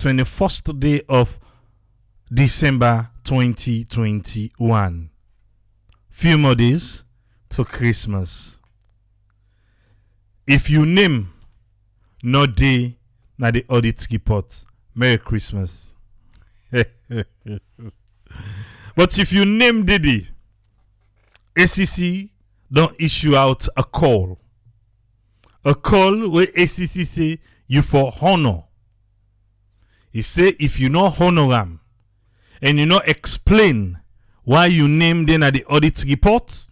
21st day of December 2021. Few more days to Christmas. If you name no day na the audit report, Merry Christmas. But if you name the day, ACC don't issue out a call. A call where ACC say you for honor. He say if you no honor them and you no explain why you name them at the audit report,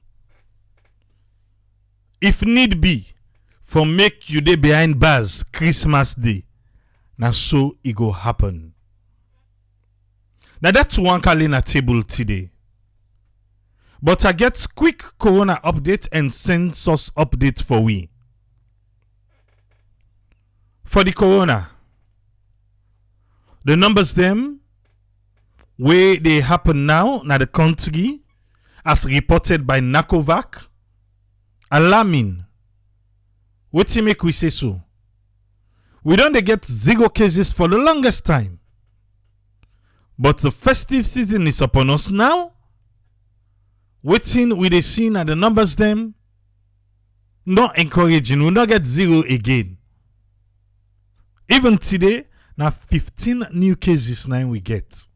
if need be, for make you day behind bars Christmas Day, now so it go happen. Now that's one calendar table today. But I get quick corona update and census update for we. For the corona, the numbers them where they happen now the country as reported by NACOVAC alarming. What make we say so? We don't get 0 cases for the longest time. But the festive season is upon us now. Waiting with the scene and the numbers them not encouraging. We not get 0 again. Even today, now 15 new cases now we get.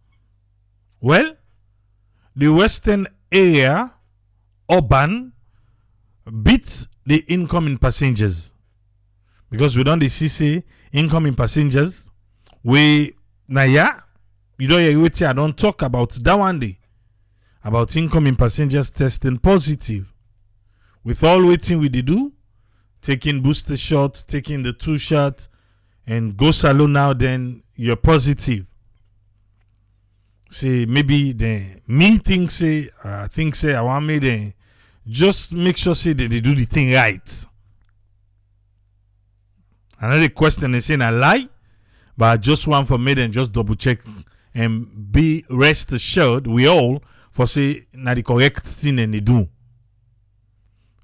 Well, the western area, urban, beat the incoming passengers. Because we don't see say incoming passengers. We, now yeah, you don't hear what I don't talk about that one day. About incoming passengers testing positive. With all waiting we do, taking booster shots, taking the 2 shots, and go salon now, then you're positive. Say maybe the me think say I want me then just make sure say that they do the thing right. Another question is saying I lie, but I just want for me then just double check and be rest assured we all for say na the correct thing and they do.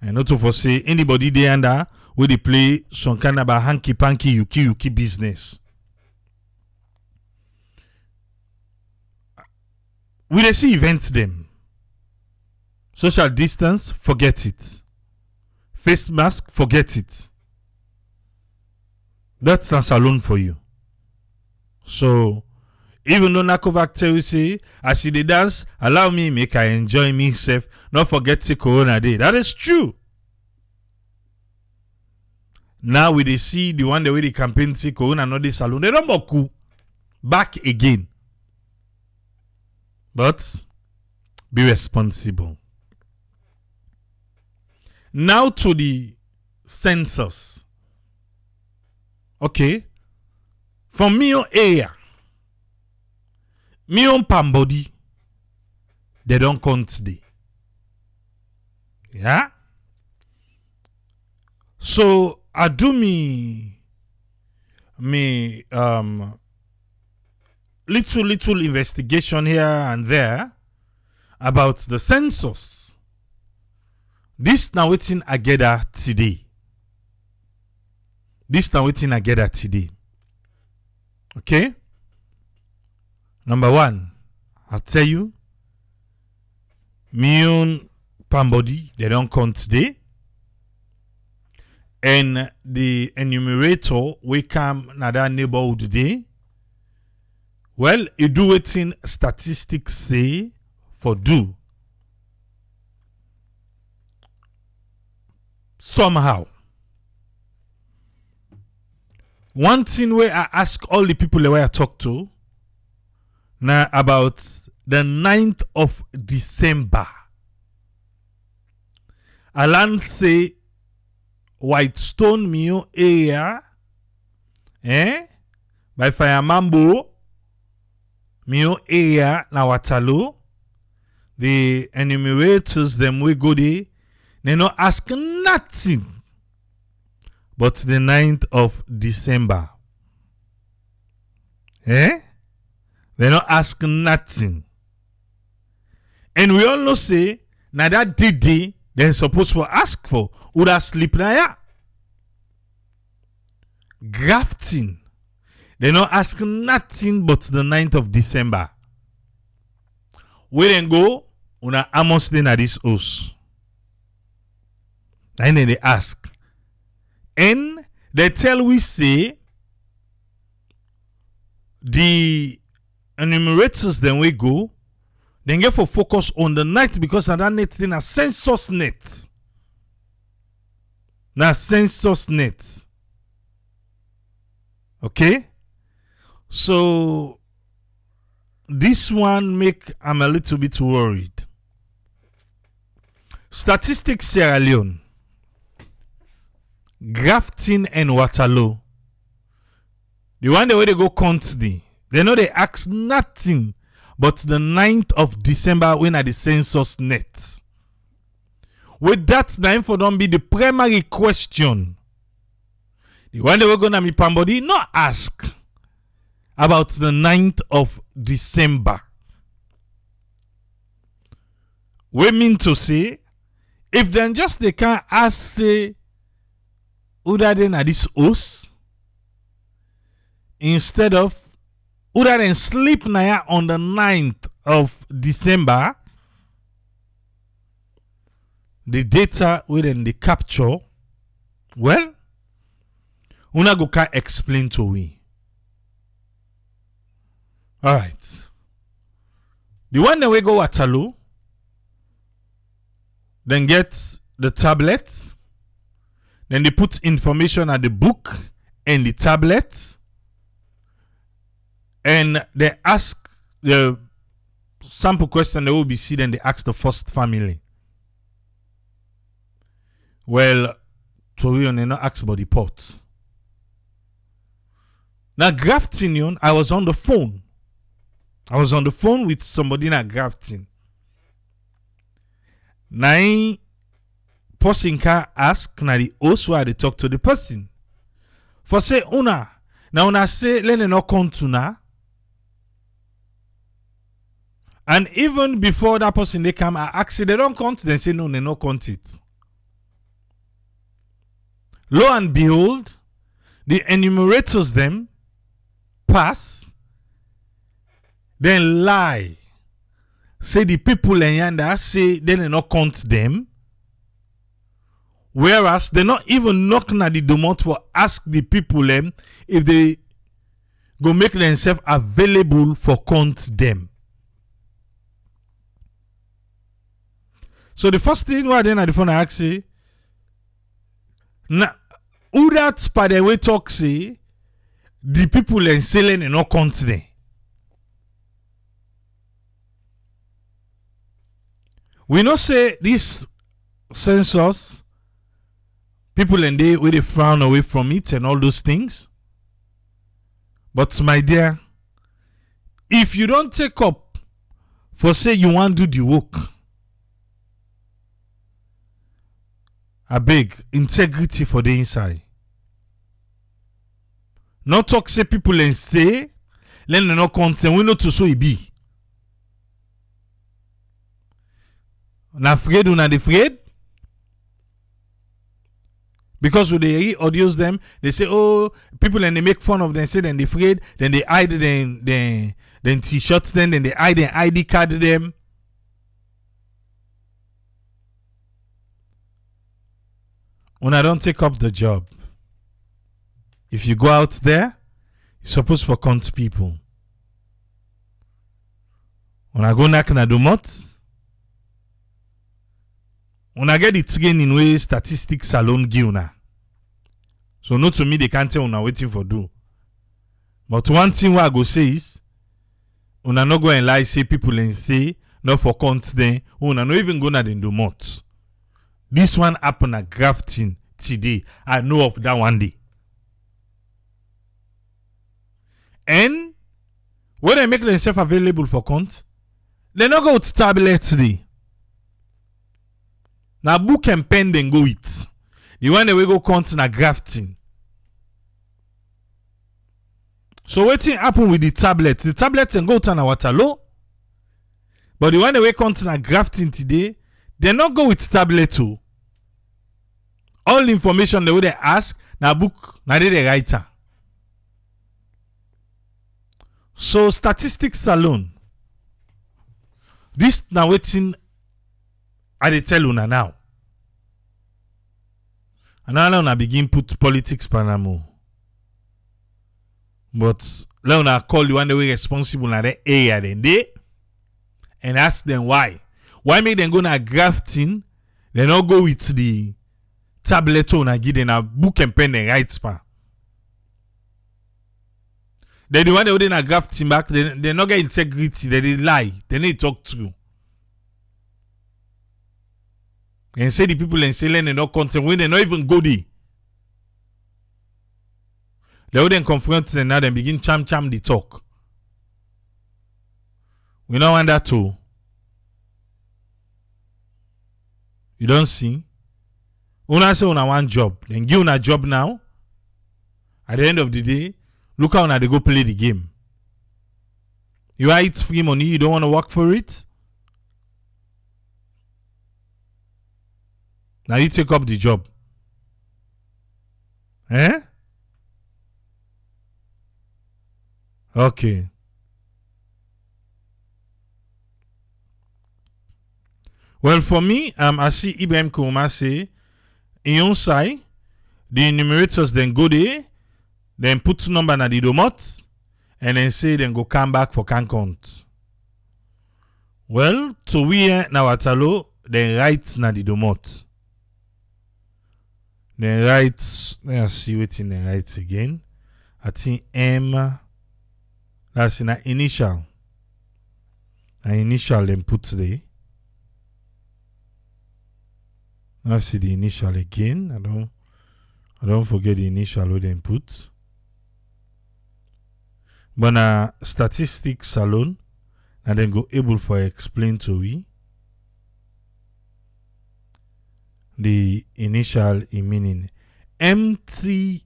And not to for say anybody there under where they play some kind of a hanky panky yuki business. We they see events them. Social distance, forget it. Face mask, forget it. That's not alone for you. So even though NACOVAC tell you say, I see the dance, allow me make I enjoy myself, not forget the Corona Day. That is true. Now we they see the one the way the campaign say Corona not the salon. They don't boku back again. But be responsible. Now to the census. Okay. From me area. Me on Pambody. They don't count today. Yeah. So I do me little investigation here and there about the census. This now waiting I gather today. Okay? Number 1, I'll tell you, me own Pambody, they don't count today. And the enumerator we come another neighborhood day. Well, it do it in statistics say for do. Somehow. One thing where I ask all the people where I talk to now about the 9th of December. Alan say Whitestone Mio area by Firemanbo Mio area na Waterloo. The enumerators them we go there, they not ask nothing but the 9th of December. They not ask nothing. And we all know say now that day they're supposed to ask for would have sleep na ya. Grafting. They not ask nothing but the 9th of December. We then go, una amos then at this house. And then they ask. And they tell we say the enumerators then we go, then get for focus on the night because that net thing a census net. Now census net. Okay? So this one make I'm a little bit worried. Statistics Sierra Leone, Grafton and Waterloo. The one the way they go count they know they ask nothing but the 9th of December when at the census net. With that name for don't be the primary question. The one they were gonna be Pambody not ask about the 9th of December. We mean to say, if then just they can ask say Uda then at this house instead of Uda then sleep naya on the 9th of December, the data within the capture, well, una go can explain to we. Alright. The one that we go Waterloo, then get the tablet, then they put information at the book and the tablet, and they ask the sample question they will be see, then they ask the first family. Well, Torion they not ask about the pot. Now Grafton, I was on the phone. I was on the phone with somebody in Grafton. Now person can ask na the host why they talk to the person. For say una. Now una say let no come to na. And even before that person they come, I ask they don't count, they say no, they no count it. Lo and behold, the enumerators them pass, then lie. Say the people in yonder say they not count them. Whereas they not even knocking at the domot for ask the people them if they go make themselves available for count them. So the first thing why then at the phone I ask say, now who that by the way talk say the people in selling and not count them. We know say this census people and they where they frown away from it and all those things. But my dear, if you don't take up for say you want to do the work, I beg integrity for the inside. Not talk say people and say let them not content. We know to so it be. Not afraid or not afraid. Because when they audios them, they say, oh, people and they make fun of them, say then they afraid, then they hide then t-shirts then they hide their ID card them. When I don't take up the job, if you go out there, you're supposed to count people. When I go knock na do mot, when I get it again in way statistics alone give una. So not to me they can't tell una waiting for do. But one thing what I go say is, una not go and lie say people and say not for count them. Una not even go na den do mot. This one happen at Grafton today. I know of that one day. And when they make themselves available for count, they not go with tablet today. Now book and pen then go it. The one that we go count na Grafton. So what thing happen with the tablet? The tablet can go to na Waterloo. But the one that we count na Grafton today, they not go with tablet too. All the information they would ask na book na they writer. So statistics alone, this now waiting I dey tell una now. And now una begin put politics panamo. But let una call the one way responsible na the area then they and ask them why. Why make them go na grafting? They not go with the tablet on and give them a book and pen and write pa. They the one they would na grafting back. They not get integrity. They lie. They need to talk true. And say the people and say they not content when they not even go there. They wouldn't confront and now they begin cham the talk. We don't want that too. You don't see? Una say una one job. Then give una job now. At the end of the day, look how una they go play the game. You are it free money, you don't want to work for it? Now you take up the job. Eh? Okay. Well, for me, I see Ibrahim Kouma say, in your side, the enumerators then go there, then put number na the domot, and then say then go come back for can count. Well, to we na watalo, then write na the domot. Then write, let's see what in the write again. I think M, that's in an initial. An initial then put there. Let's see the initial again. I don't forget the initial we then put. But na statistics alone, and then go able for explain to we the initial in meaning MTPHC.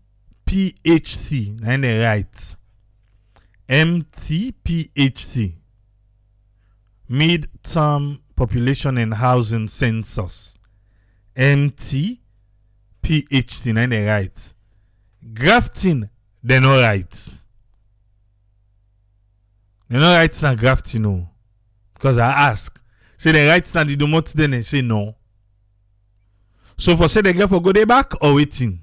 And then right. MTPHC. Mid-term Population and Housing Census. MTPHC. And then right. Grafting, they no right. They no right na grafting no. Because I ask. Say they right na the domot then they say no. So for say they get for go day back or waiting.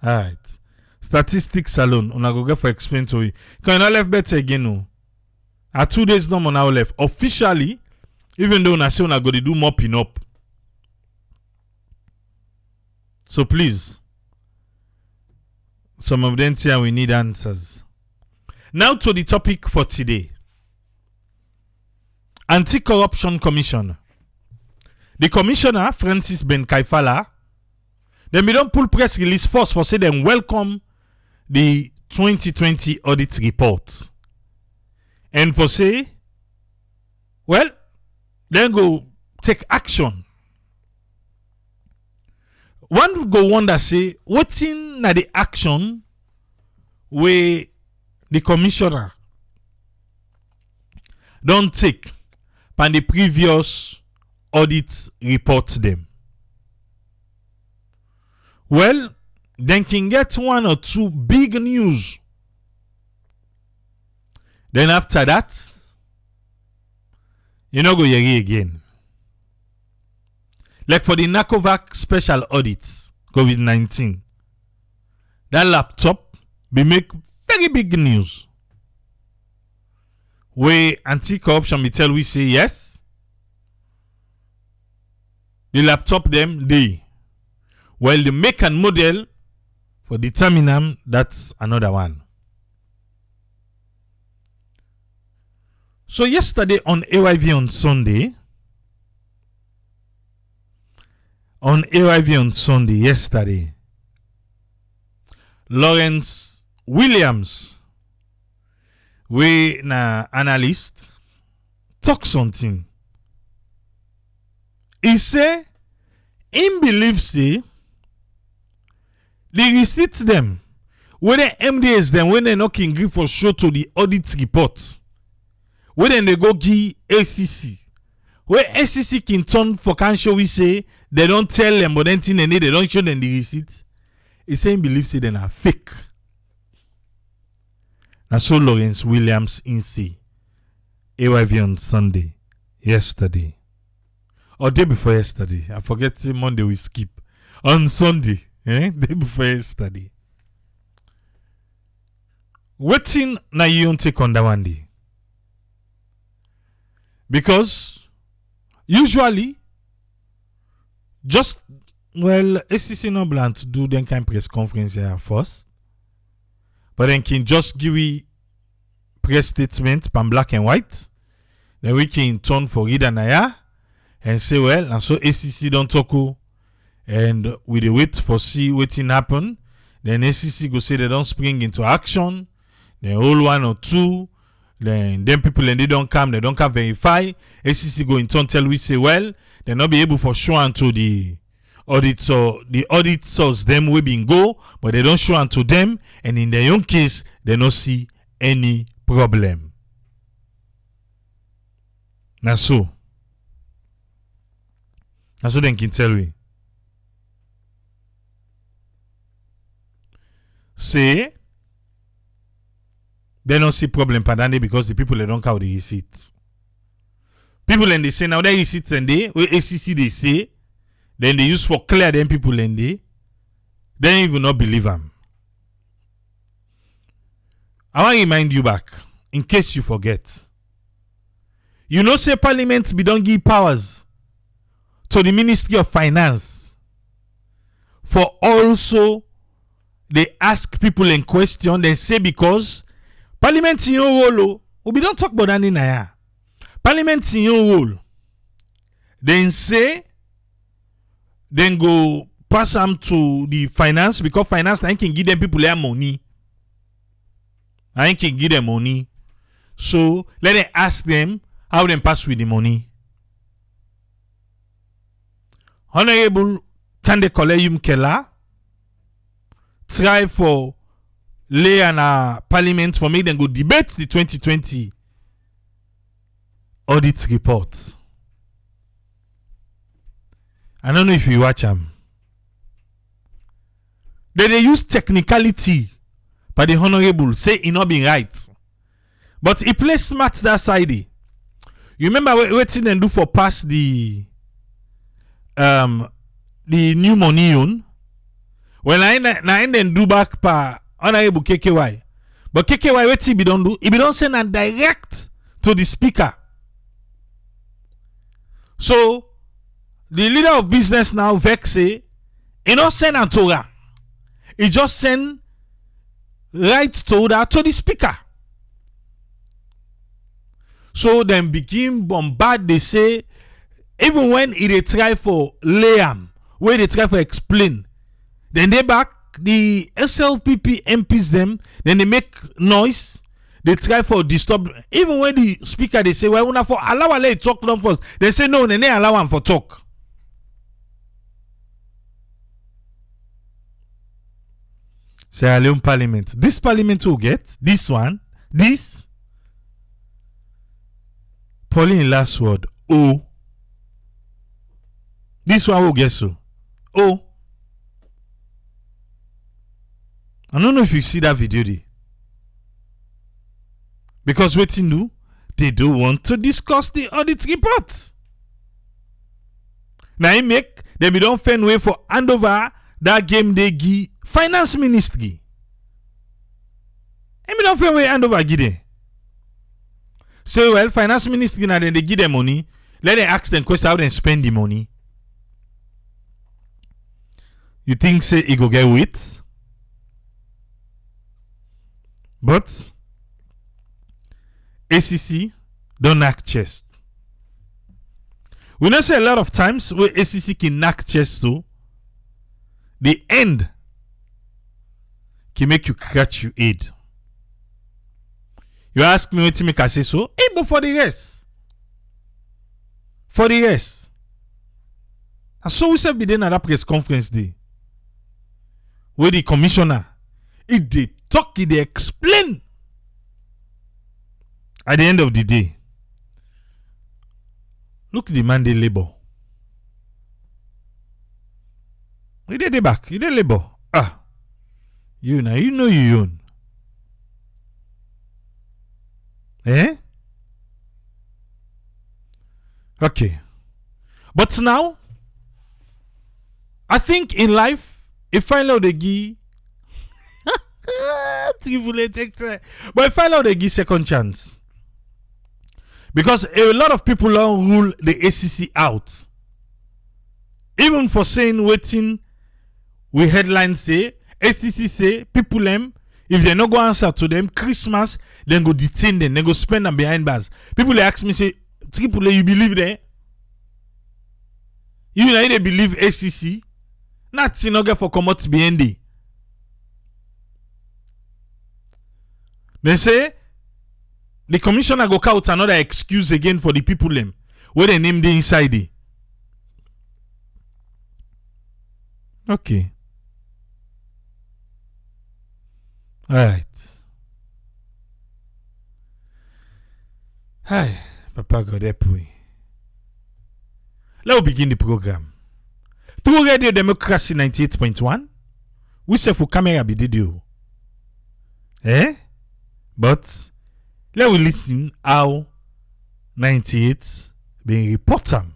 Alright. Statistics alone. Una go get for explain to you. Can you not left better again no? At 2 days no more now left. Officially, even though una say una go to do mopping up. So please. Some of them here we need answers. Now to the topic for today. Anti-Corruption Commission. The commissioner, Francis Ben Kaifala, then we don't pull press release first for say them welcome the 2020 audit report. And for say, well, then go take action. One go wonder say, what's in the action where the commissioner don't take pan the previous audit reports them. Well, then can get one or two big news. Then after that, you know go hear again. Like for the NACOVAC special audits, COVID-19, that laptop be make very big news. Where anti-corruption be tell we say yes. The laptop them they. Well, the make and model for the terminal, that's another one. So yesterday on AYV on Sunday, yesterday, Lawrence Williams, we na analyst, talk something. He say, him believe say, the receipts them, when the MDS them, when they not can give for show to the audit report, when they go give ACC, where ACC can turn for can show we say, they don't tell them, but then they don't show them the receipt. He say, him believe say they are fake. Na so Lawrence Williams in say AYV on Sunday, yesterday. Or day before yesterday. I forget Monday we skip. On Sunday, day before yesterday. Waiting na you take on that one day. Because usually just ACC no plan to do them kind of press conference here first. But then can just give we press statement pan black and white. Then we can turn for read and and say, well, and so ACC don't talk, and we dey wait for see wetin happen. Then ACC go say they don't spring into action. Then all 1 or 2. Then people and they don't come verify. ACC go in turn tell we say, well, they not be able for show unto the auditor, the auditors them we been go, but they don't show unto them, and in their own case, they don't see any problem. Now so they can tell we. Say they don't see problem pandane because the people they don't count the receipts. People and they say now they receipts and they ACC they say, then they use for clear them people and they even not believe them. I want to remind you back in case you forget. You know say parliament be don't give powers to the Ministry of Finance for also they ask people in question. They say because Parliament in your role, we don't talk about that in here. Parliament in your role, then say, then go pass them to the finance because finance I can give them people their money. I can give them money, so let them ask them how they pass with the money. Honorable Kande Koleyum Kela try for lay an parliament for me then go debate the 2020 audit report. I don't know if you watch them. They use technicality by the honorable say it not being right, but he plays smart that side. You remember waiting and do for pass the new money on when I then do back pa honorable KKY. But KKY what he be don't do? He be don't send and direct to the speaker. So the leader of business now vex say he not send and Torah. He just send right Torah to the speaker. So then begin bombard. They say even when they try for Liam, where they try for explain, then they back the SLPP MPs them, then they make noise, they try for disturb. Even when the speaker they say, well, una for allow a talk them first, they say no, they allow them for talk. Say Leone Parliament. This Parliament will get this one, this Pauline last word O. This one will get so O. I don't know if you see that video there. Because waiting do, they don't want to discuss the audit report. Now he make them be don't find way for hand over that game they give finance ministry. And we don't find way hand over give them. So well, finance ministry now then they give them money. Let them ask them question how they spend the money. You think say he go get with? But ACC don't knock chest. We know say a lot of times where ACC can knock chest too, the end can make you scratch your head. You ask me what make I say so? Hey, but for the rest. For the rest. And so we said be there at that press conference day. Where the commissioner, if they talk, if they explain. At the end of the day, look the man they labor. You did the back, you did labor. You know you own. Eh? Okay. But now, I think in life, if I know the gi, but if I know the gi second chance, because a lot of people don't rule the ACC out, even for saying waiting, we headlines say ACC say people them if they not go answer to them Christmas, then go detain them, then go spend them behind bars. People they ask me say, people you believe there? You know they believe ACC? Not you know get for come out behind it. They say the commissioner go out another excuse again for the people them where they name the inside it. Okay. All right. Hi, Papa God help we. Let's begin the program. Through Radio Democracy 98.1, we say for camera be video. Eh? But let we listen how 98 being report them.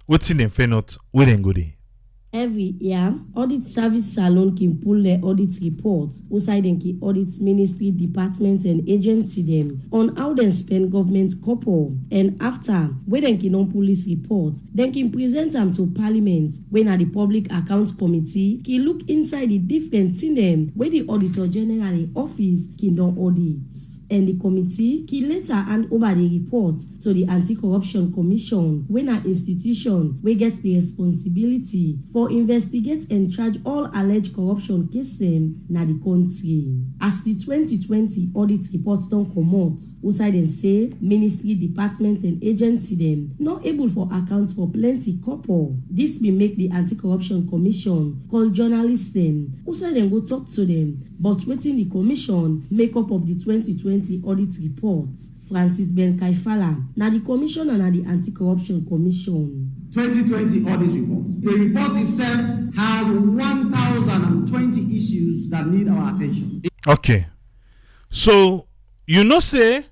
What's in them fair not where they go there? Every year, audit service salon can pull their audit reports, outside them can audit ministry, departments and agency them on how they spend government couple. And after, when they can police reports, they can present them to parliament, when at the public accounts committee can look inside the different thing them where the auditor general in office can do audits. And the committee can later hand over the report to the Anti-Corruption Commission, when an institution will get the responsibility for investigate and charge all alleged corruption cases na the country. As the 2020 audit reports don't come out, outside and say ministry, departments and agency them not able for accounts for plenty couple. This will make the Anti-Corruption Commission call journalists them, outside and go talk to them, but waiting the commission make up of the 2020 audit reports. Francis Ben Kaifala, na the commission and na the Anti-Corruption Commission. 2020 audit report. The report itself has 1,020 issues that need our attention. Okay. So, you know say,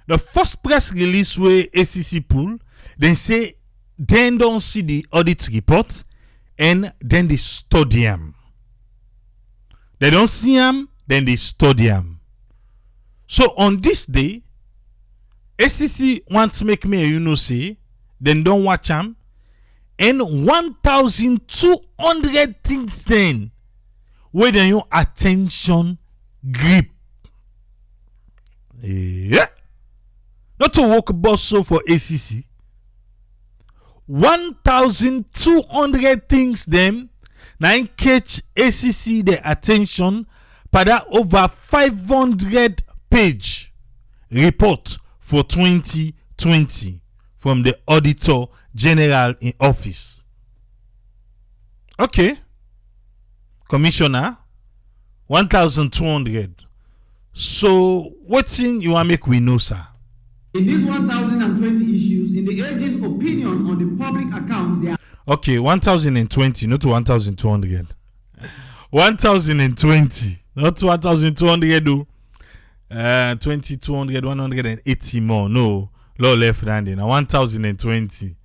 the first press release where ACC pull, they say, then don't see the audit report, and then they study them. They don't see them, then they study them. So, on this day, ACC wants to make me, you know, say, then don't watch them, and 1,200 things then where then your attention grip. Yeah. Not to walk boss so for ACC. 1,200 things them now catch ACC the attention by that over 500 page report for 2020 from the Auditor General in office. Okay. Commissioner, 1,200. So, what's in you want make we know, sir? In these 1,020 issues, in the AG's opinion on the public accounts, they are... Okay, 1,020, not 1,200. 1,020, not 1,200, though. 2,200, 180 more. No, low left-handed. Now 1,020.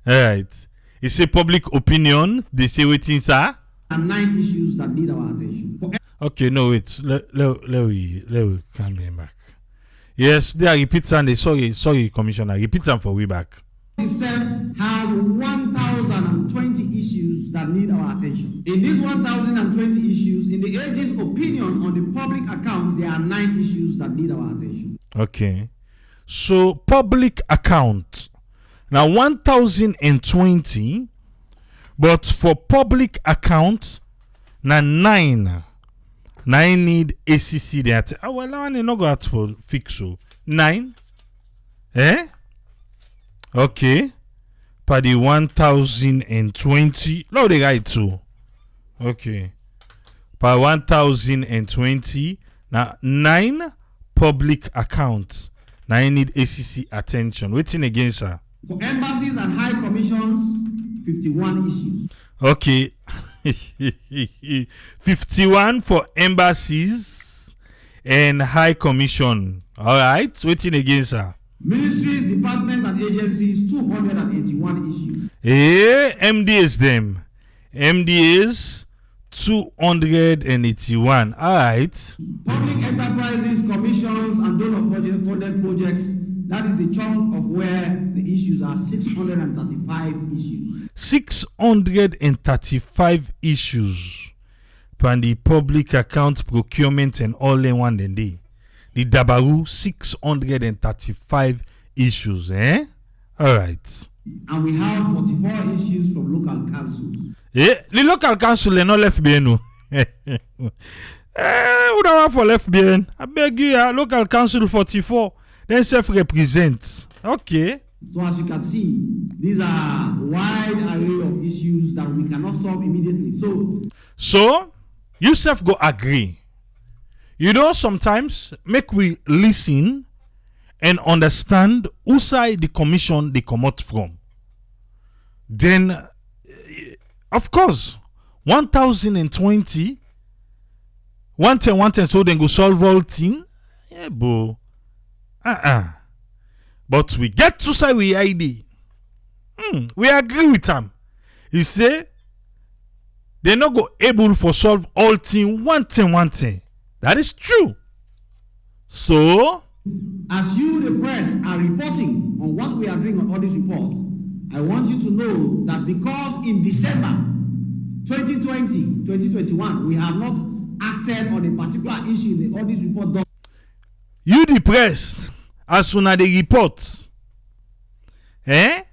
All right. It's a public opinion. They say waiting, sir. And 9 issues that need our attention. Okay, no, wait. Let we come back. Yes, they are repeat Sunday. Sorry, Commissioner. Repeat them for we back. Itself has 1,020 issues that need our attention. In these 1,020 issues, in the AG's opinion on the public accounts, there are 9 issues that need our attention. Okay. So, public account. Now, 1,020, but for public account, now 9. 9 need ACC there. Well, I not go out for fix so. 9. Eh? Okay. For the 1,020. No, they got it too. Okay. Per 1,020. Now, 9 public accounts. Now, I need ACC attention. Waiting again, sir. For embassies and high commissions, 51 issues. Okay. 51 for embassies and High Commission. All right, waiting again, sir. Ministries, departments, and agencies, 281 issues. MDAs them. MDAs 281. All right. Public enterprises, commissions, and donor-funded projects. That is the chunk of where the issues are. 635 issues. 635 issues. From the public account procurement and all in one day. The Dabaru 635 issues, eh? All right. And we have 44 issues from local councils. The local council are not left behind. No. We don't want for left behind. I beg you, local council 44. Then self-represent. Okay. So as you can see, these are wide array of issues that we cannot solve immediately. So you self go agree. You know, sometimes make we listen and understand who side the commission they come out from. Then, of course, 1020, 110, so then go solve all thing. Yeah, bro. But we get to say we ID. We agree with them. He say they not go able for solve all thing 110. That is true. So, as you, the press, are reporting on what we are doing on audit report, I want you to know that because in December 2021, we have not acted on a particular issue in the audit report. You, the press, as soon as they report, he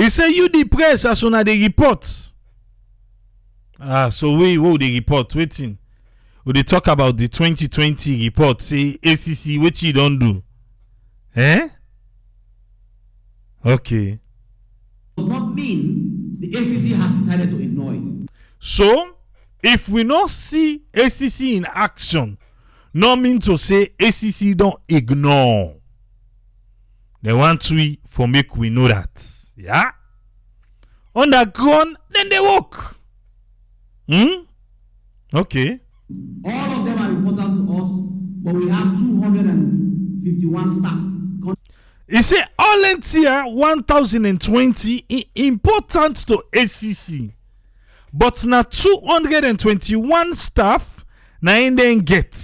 say you, the press, as soon as they report. So we the report waiting. We they talk about the 2020 report. Say ACC, what you don't do, Okay. Does not mean the ACC has decided to ignore it. So, if we not see ACC in action, no mean to say ACC don't ignore. They want we for make we know that. Yeah? Underground, then they walk. Okay. All of them are important to us, but we have 251 staff. He say all entire 1020 important to ACC, but now 221 staff now in then get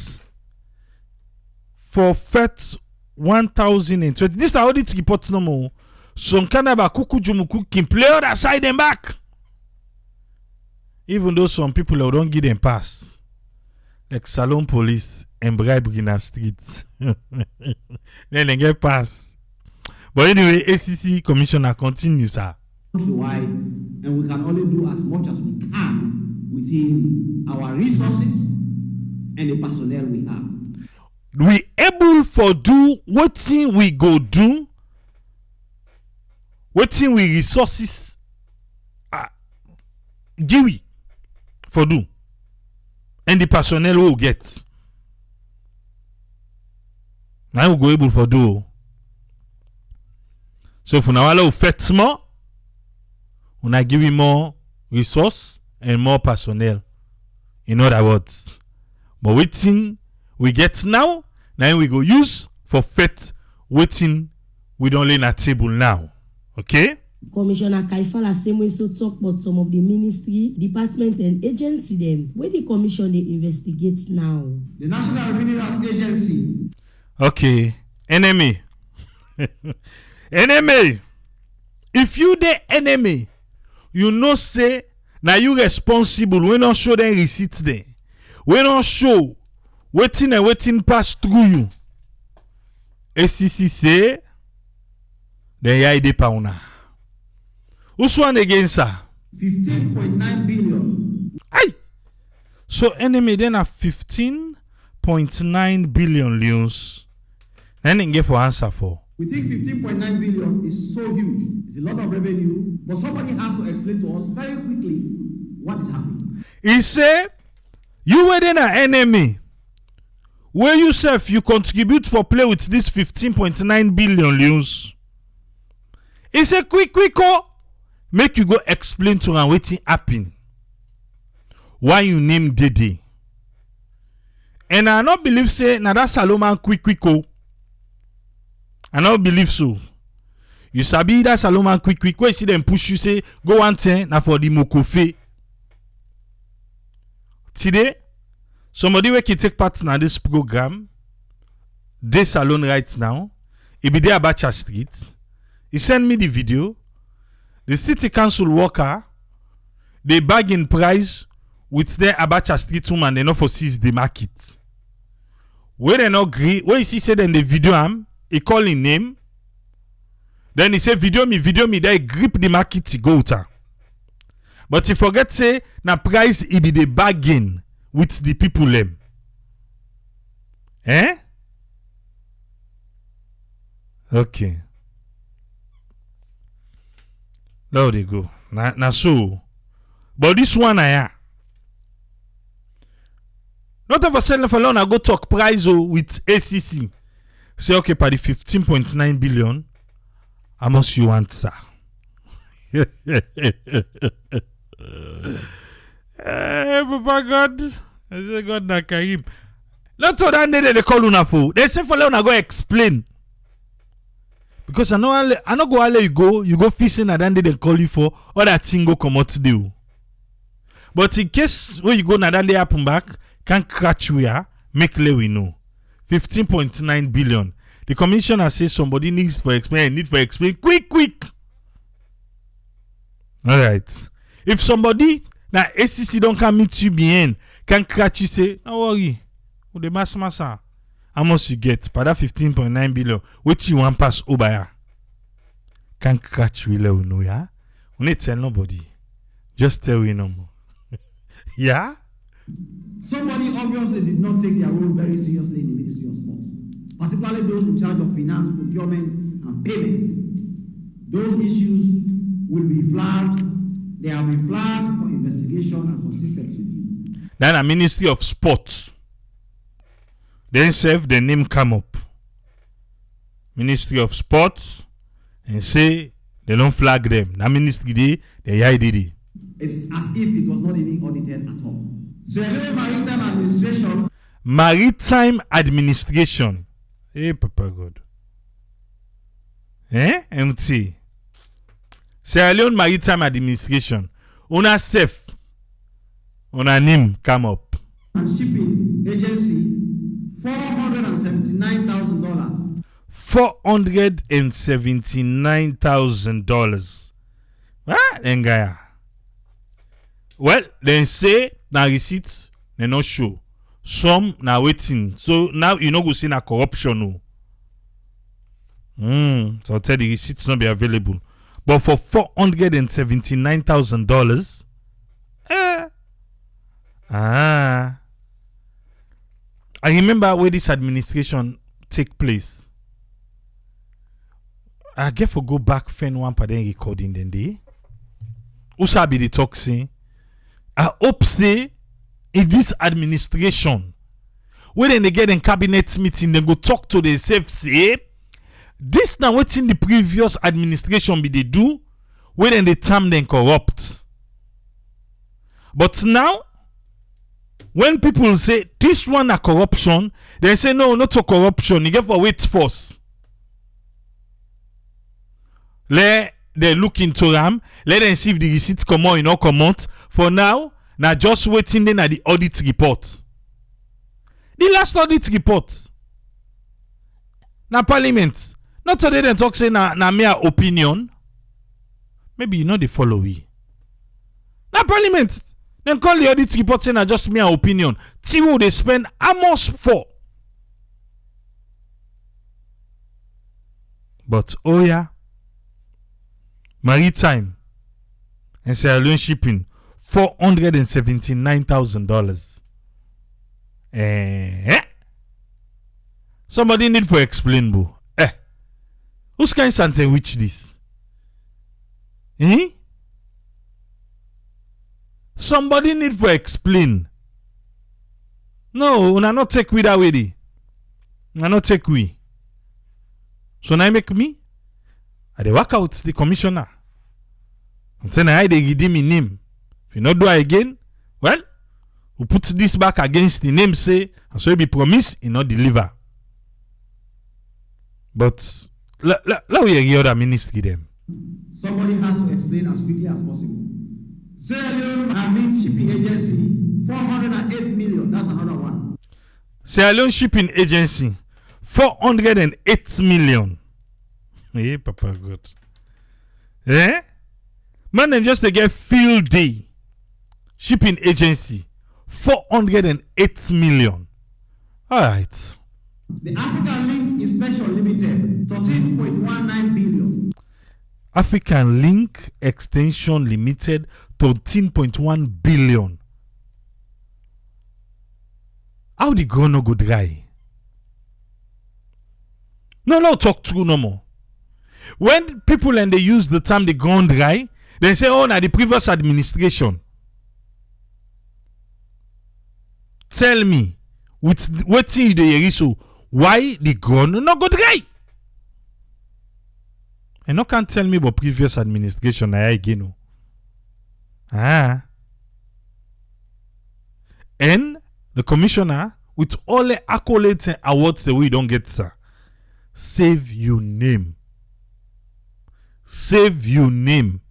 for FET 1020. This is the audit report no more. So kanaba kuku jumuku can play other side and back. Even though some people don't give them pass, like Salon Police and bribery in the streets, then they get pass. But anyway, ACC Commissioner continues, sir. Countrywide, and we can only do as much as we can within our resources and the personnel we have. We able for do what thing we go do, what thing we resources give we for do, and the personnel will get. Now we go able for do. So for now, we fait more, we give you more resource and more personnel. In other words, but waiting we get now we go use for fait waiting we don't lay na table now. Okay? Commissioner Kaifala same way so talk about some of the ministry, department and agency them. Where the commission they investigate now? The National Minerals Agency. Okay. Enemy. Enemy. If you the enemy, you know say now you responsible. We don't show them receipts there. We don't show waiting pass through you. ACC say then ya ide pa una. Who's one against her? 15.9 billion. Aye. So enemy then have 15.9 billion leons. Then they get for answer for. We think 15.9 billion is so huge. It's a lot of revenue, but somebody has to explain to us very quickly what is happening. He say you were then an enemy. Where yourself you contribute for play with this 15.9 billion leons. He say quick, make you go explain to her wetin happen. Why you name Dede? And I not believe say na that Salomon quick oh. I not believe so. You sabi that Salomon quick where you see them push you say go one thing na for the mokofe. Today, somebody we can take part in this program, this salon right now, he be there Abacha Street. He send me the video. The city council worker, they bargain price with their Abacha Street woman, they not for seize the market. Where they not agree, where you see said in the video he call him name. Then he say video me, they grip the market to go to. But he forget say na price he be the bargain with the people them. Eh? Okay. There they go. Na so. But this one I not ever sell for long I go talk price with ACC. Say okay for the 15.9 billion. How much you want, sir? Papa God. I say God na Karim. Not all that they call una for. They say for una go explain. Because I know go alle you go fishing and then they call you for all that thing go come out do. But in case when you go na then they happen back, can catch we are, make we know. 15.9 billion. The commissioner says somebody needs for explain, quick. All right. If somebody na ACC don't come meet you behind, can catch you say, no worry. Oh, the massa. How much you get? For that 15.9 billion, what you want pass over here? Can't catch we let know, yeah? We need tell nobody. Just tell we no more. Yeah? Somebody obviously did not take their role very seriously in the Ministry of Sports, particularly those in charge of finance, procurement, and payments. Those issues will be flagged. They have been flagged for investigation and for systems review. Then a Ministry of Sports. Then serve the name come up. Ministry of Sports and say they don't flag them. That ministry they hide it. It's as if it was not even audited at all. So Maritime Administration. Maritime Administration. Hey, Papa God. MT. Sierra Leone Maritime Administration. Una safe. Una name come up. And shipping agency. $479,000. $479,000. Ah, Engaya. Well, they say na receipts they not show. Some na waiting. So now you know go see na corruption. So I'll tell the receipts not be available. But for $479,000, I remember where this administration take place. I get for go back fen one per then recording then day. Usa be the talk say. I hope say in this administration, when they get in cabinet meeting, they go talk to themselves say, this now what in the previous administration be they do, when they term them corrupt. But now, when people say this one a corruption, they say no, not a corruption. You get for wait first. Let they look into them. Let them see if the receipts come out or not come out. For now, just waiting then at the audit report. The last audit report. Now Parliament. Not today they talk say na mere opinion. Maybe you know they follow we. Now Parliament. Then call the audit report saying just mere opinion. See what they spend almost for. But oh yeah, Maritime and Sierra Leone shipping $479,000. Somebody need for explain, boo. Who's kind something which this? Somebody need for explain. No, una not take we that way. Una not take we. So now make me. I dey work out the commissioner. I'm saying I dey give me name. If you not do it again, well, We put this back against the name, say, and so it be promise, he not deliver. But let we hear other ministry them. Somebody has to explain as quickly as possible. Sierra Leone Marine Shipping Agency, 408 million. That's another one. Sierra Leone Shipping Agency, 408 million. Hey, Papa God. Eh? Man, then just to get field day. Shipping agency, 408 million. All right. The African Link Inspection Limited, 13.19 billion. African Link Extension Limited, 13.1 billion. How the girl no go dry? No, talk true no more. When people and they use the term they gone dry, they say, oh, now the previous administration. Tell me, with what thing they so why the gun no go dry? And no can't tell me about previous administration again. And the commissioner, with all the accolades and awards the way you don't get, sir, save your name. Save your name.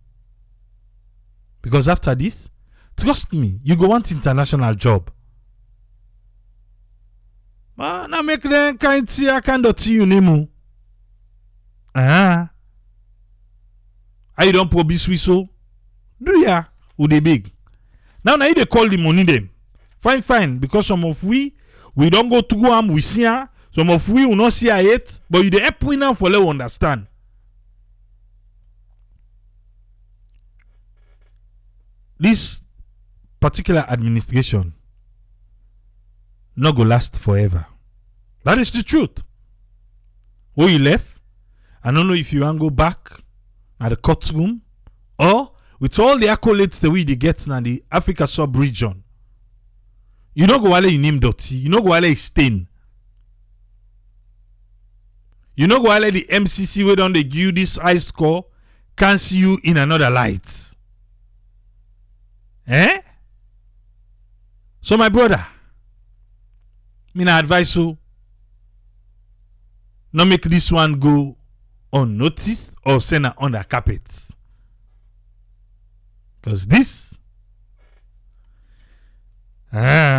Because after this, trust me, you go want international job. Now make them kind see I can't do you name. I don't promise we so. Do ya? Who they big? Now they call the money them. Fine. Because some of we don't go through them, we see her. Some of we will not see her yet. But you the help we now for let understand. This particular administration not go last forever. That is the truth. Where you left, I don't know if you want to go back at the courtroom or with all the accolades the way they get in the Africa sub-region. You know go wale you name dirty. You know go wale stain. You know go wale the MCC where don't they give you this high score can't see you in another light. Eh? So my brother, me na advise you not make this one go unnoticed or send her under carpet. Because this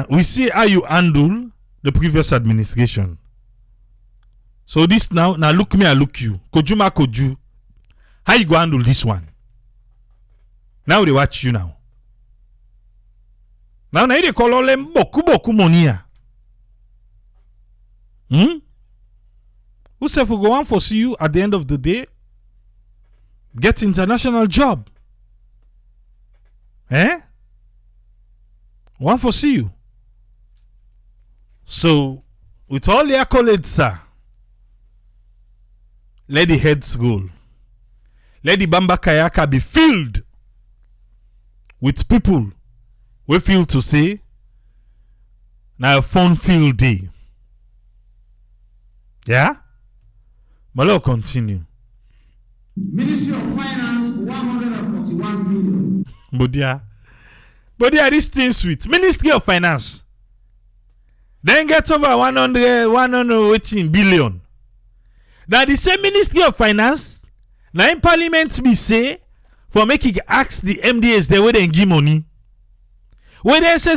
we see how you handle the previous administration. So this now look me, I look you. Koju. How you go handle this one? Now they watch you now. Now they call all them boku money. Who say we go on for see you at the end of the day? Get international job. One for see you. So with all the accolades, sir, let the heads roll. Let the Bamba Kayaka be filled with people we feel to say now a fun field day. Yeah? But let's continue. Ministry of Finance, 141 million. But yeah, this thing sweet. Ministry of Finance. Then get over 118 billion. Now the same Ministry of Finance, now in Parliament me say, for making ask the MDS they where they give money. When they say,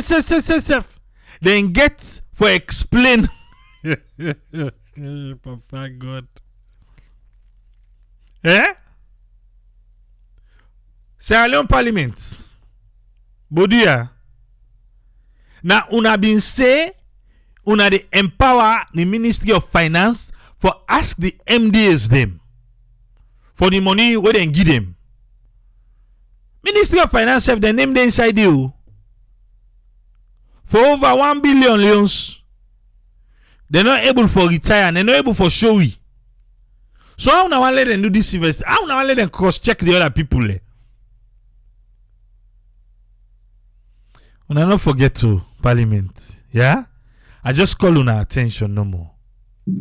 then get for explain. Papa God. Sierra Leone Parliament. Bodia. Now, una been say, una de empower the Ministry of Finance for ask the MDS them for the money where they give them. Ministry of Finance have the name they inside you for over 1 billion leons. They're not able for retire and they're not able for showy. So how now let them do this invest? How now let them cross check the other people? And I not forget to Parliament. Yeah? I just call on our attention no more.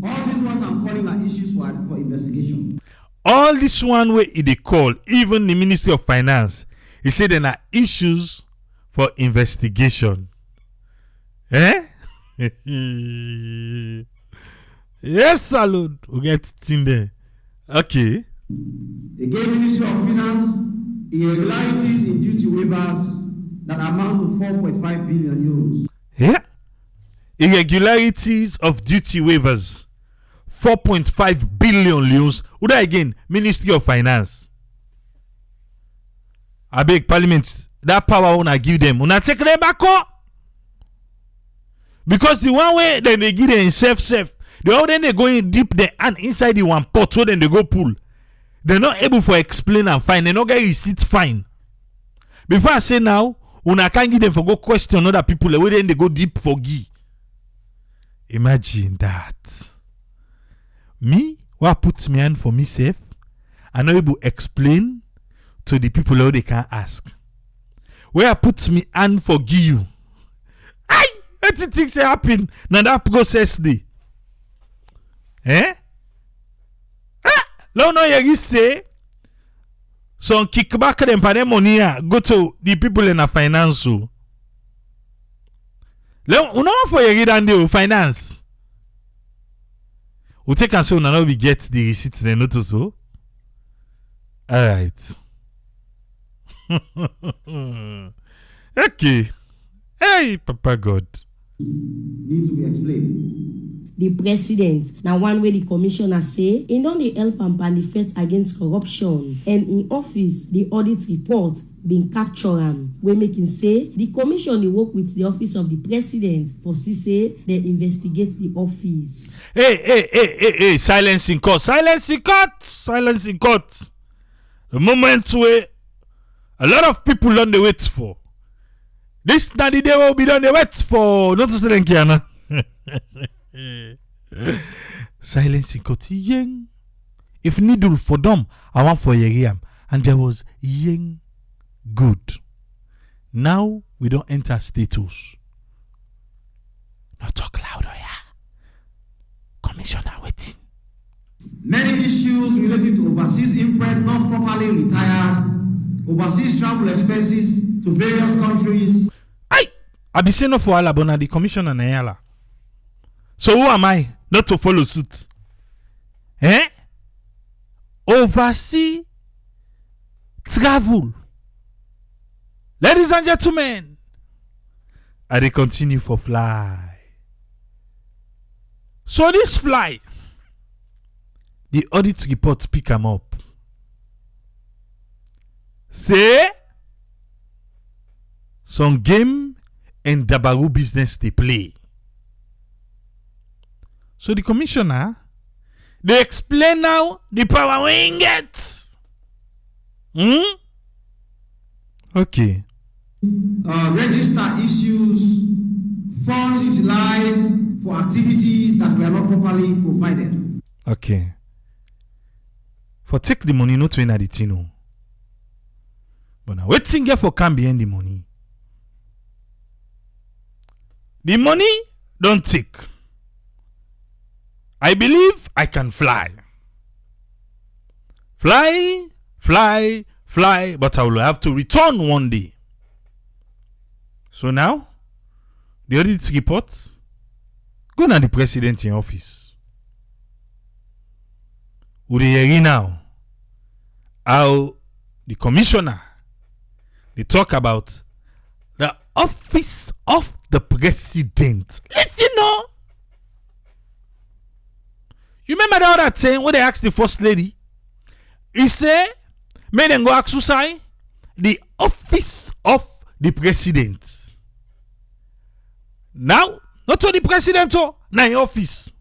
All these ones I'm calling are issues for investigation. All this one way they call, even the Ministry of Finance, he said there are issues for investigation. Eh? Yes, salute. We get it in there. Okay. They gave Ministry of Finance irregularities in duty waivers that amount to 4.5 billion euros. Yeah. Irregularities of duty waivers. 4.5 billion euros. Who that again? Ministry of Finance. I beg Parliament. That power una give them. Una take them back up. Because the one way then they give them safe. The other then they go in deep the hand inside the one pot so then they go pull. They're not able to explain and find. They not get receipt fine. Before I say now, una can't give them for go question other people. The way then they go deep for give. Imagine that. Me, what put me on for myself, I not able to explain to the people how they can ask. Where I put me on for give you. Aye! What you think happen? Now that process day. Eh? Lo no you say some kickback them for them money go to the people in the finance. Lo no for you than the finance. We take and say now we get the receipt then not so. All right. Okay. Hey, Papa God. Needs to be explained. The president, now one way the commissioner say, in don dey help am pan the fight against corruption, and in office the audit report been capture am. We making say the commission dey work with the office of the president for see say they investigate the office. Hey, silence in court. The moment where a lot of people on the wait for. This na the day will be done the wait for. Not to say Kiana. Silence in court. Yeng. If needle for them, I want for Yeriam. And there was Yeng. Good. Now we don't enter status. Not talk louder, yeah. Commissioner waiting. Many issues related to overseas imprint not properly retired, overseas travel expenses to various countries. I be saying no for Alabona, the commissioner na yala. So who am I not to follow suit? Eh? Overseas travel. Ladies and gentlemen, I dey continue for fly. So this fly, the audit report pick am up. Say some game and dabaru business they play. So the commissioner, they explain now the power we get. Okay. Register issues, funds utilized for activities that were not properly provided. Okay. For take the money, not to the tino. But now, waiting here for can behind the money. The money don't take. I believe I can fly. Fly, but I will have to return one day. So now, the audit report, go to the president in office. Who they hear now? How the commissioner, they talk about the office of the president. Listen, no. You remember the other thing when they asked the first lady? He said, may them go exercise the office of the president. Now, not to the president, now in office.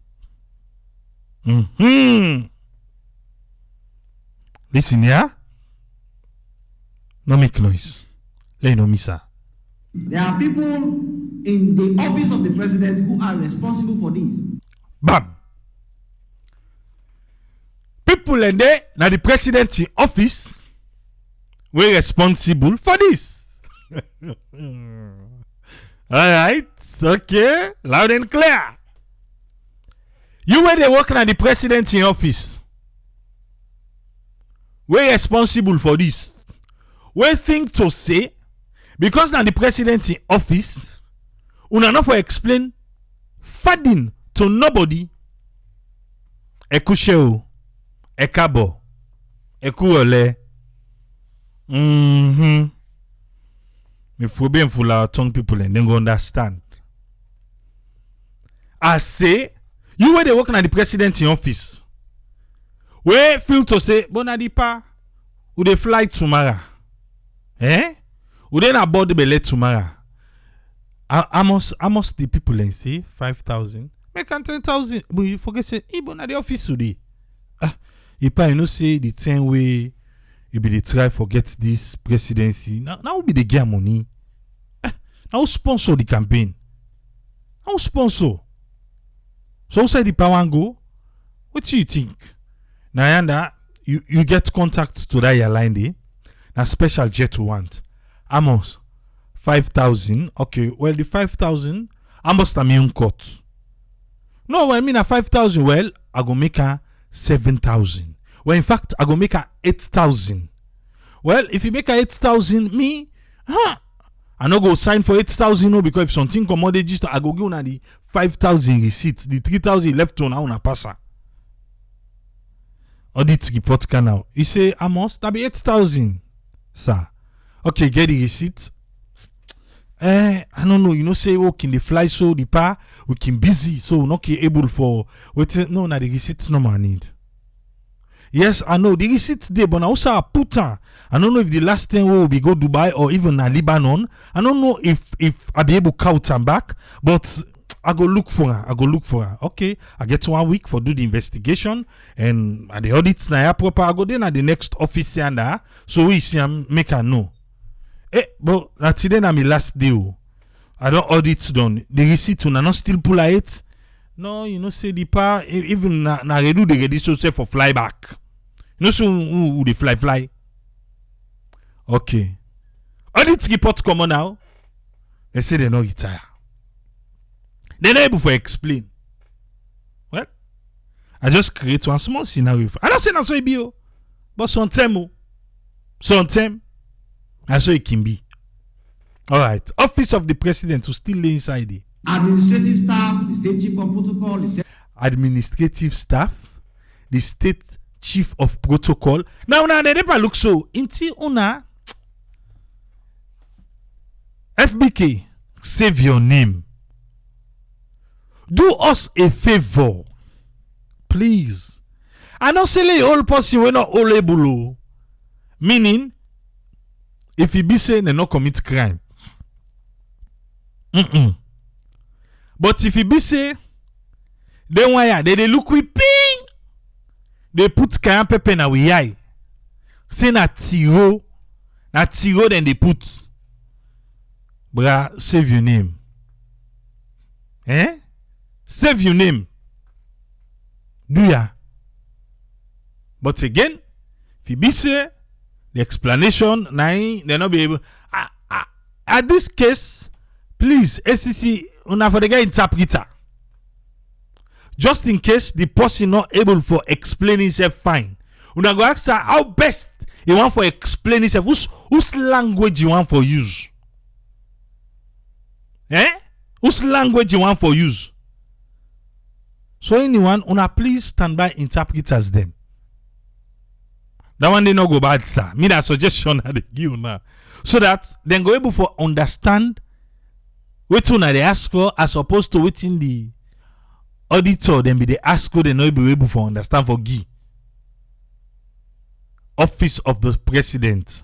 Listen, yeah? No make noise. Let no miss her. There are people in the office of the president who are responsible for this. Bam! People in there, now the president in office, we're responsible for this. Alright, okay, loud and clear. You were there working at the president in office. We're responsible for this. We think to say, because now the president in office, Una not for explain fading to nobody. Ekusheo, ekabo, ekuole. If we be full our tongue people and then go understand. I say, you were they working at the president in office. We feel to say, Bonadipa, would they fly tomorrow? Would they not board the belly tomorrow? I must the people and say 5,000. Make 10,000. But you forget say, Ibon at the office today. Ipa, you know, say the 10 way you be the try forget this presidency. Now will be the game money. Now sponsor the campaign. Now sponsor. So say the power and go. What do you think? Now you get contact to that airline day. Now special jet you want. Amos 5,000. Okay, well the 5,000 Amos na me cut. No, when I mean a 5,000, well, I go make her 7,000. Well, in fact, I go make her 8,000. Well, if you make her 8,000, me, I no go sign for 8,000, no, because if something come out, I go give on the 5,000 receipt, the 3,000 left on a passer. Audit report can now. You say, Amos, that be 8,000, sir. Okay, get the receipt. I don't know, you know, say, okay, the fly so the pa, we can busy, so not able for wait. No, na the receipt no man need. Yes, I know the receipt there, but I also put her. I don't know if the last time we will be go Dubai or even Lebanon. I don't know if I be able to count them back, but I go look for her. Okay, I get 1 week for do the investigation and at the audits na proper. I go then at the next office and so we see make her know. But that's today na my last day. I don't audit done. The receipt una not still pull it. No, you know say the pa even na redo the register say for fly back. You know so who they fly. Okay. Audit report come on now. They say they no retire. They not able to explain. Well, I just create one small scenario. I don't say na so it be but sometimes. That's how it can be. All right. Office of the President will still lay inside it. Administrative staff, the state chief of protocol, administrative staff, the state chief of protocol. Now, they never look so. Inti una FBK, save your name. Do us a favor, please. I don't say the whole person we're not all able. Meaning, if he be saying they not commit crime. But if he be say then why they look we ping, they put cayenne pepper na we eye. Say na tiro then they put. Bra, save your name. Save your name. Do ya? But again, if he be say the explanation, they not be able. At this case, please, ACC, una for the guy interpreter. Just in case the person not able for explain himself fine. Una go ask her how best he want for explain himself. Whose language you want for use? Whose language you want for use? So anyone, una please stand by interpreters them. That one they not go bad, sir. Me that suggestion I dey give now. So that then go able for understand what una they ask for as opposed to waiting the auditor then be the ask for they not be able for understand for give. Office of the President.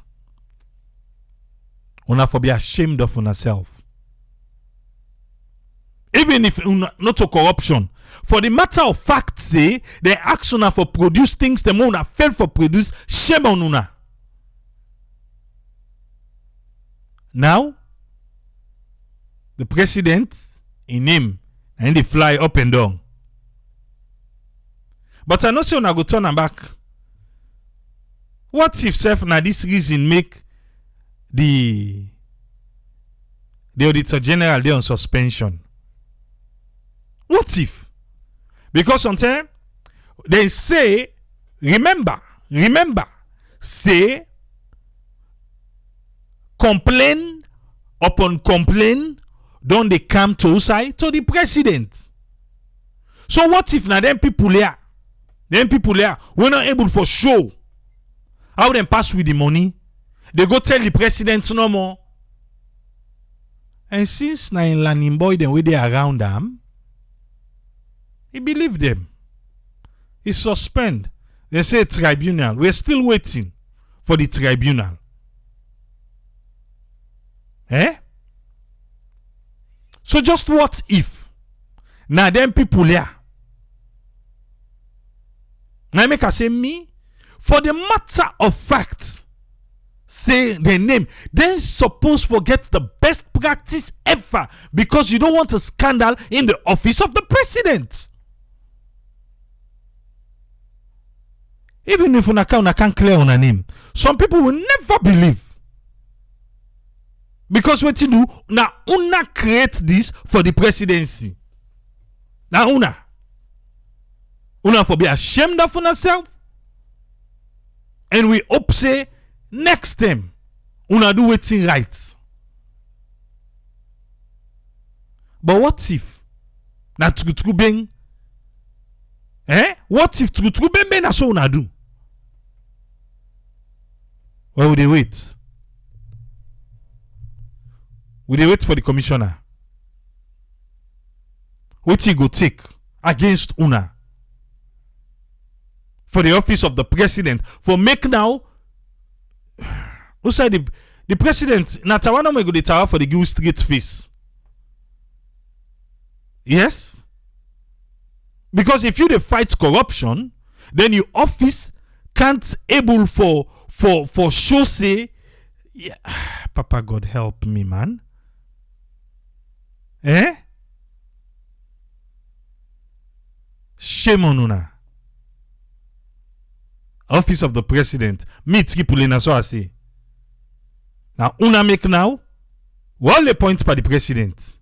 Una for be ashamed of una self. Even if not to corruption. For the matter of fact, say they ask una for produce things the una fail for produce, shame on una. Now, the president in him and they fly up and down. But I know say una go turn am back. What if self na this reason make the Auditor General dey on suspension? What if? Because sometimes they say, remember, say, complain upon complain don't they come to Usai to the president? So what if now them people here we're not able for show how them pass with the money? They go tell the president no more. And since na in Lanin boy them way they around them, he believe them. He suspend. They say tribunal. We're still waiting for the tribunal. So just what if now them people here? Now make I say me, for the matter of fact, say the name, then suppose forget the best practice ever because you don't want a scandal in the office of the president. Even if una can't clear on a name, some people will never believe. Because what you do, now una create this for the presidency. Now una for be ashamed of yourself. And we hope say next time una do waiting right. But what if na true bang? What if true bang na so una do? Where would they wait? Will they wait for the commissioner? What he go take against una for the office of the president for make now? Who said the president? Natawana me go the tower for the give straight face. Yes, because if you dey fight corruption, then your office can't able for show say, yeah, Papa God help me, man. Shame on una. Office of the president. Me tripulena so I say. Now una make now. All the points by the president.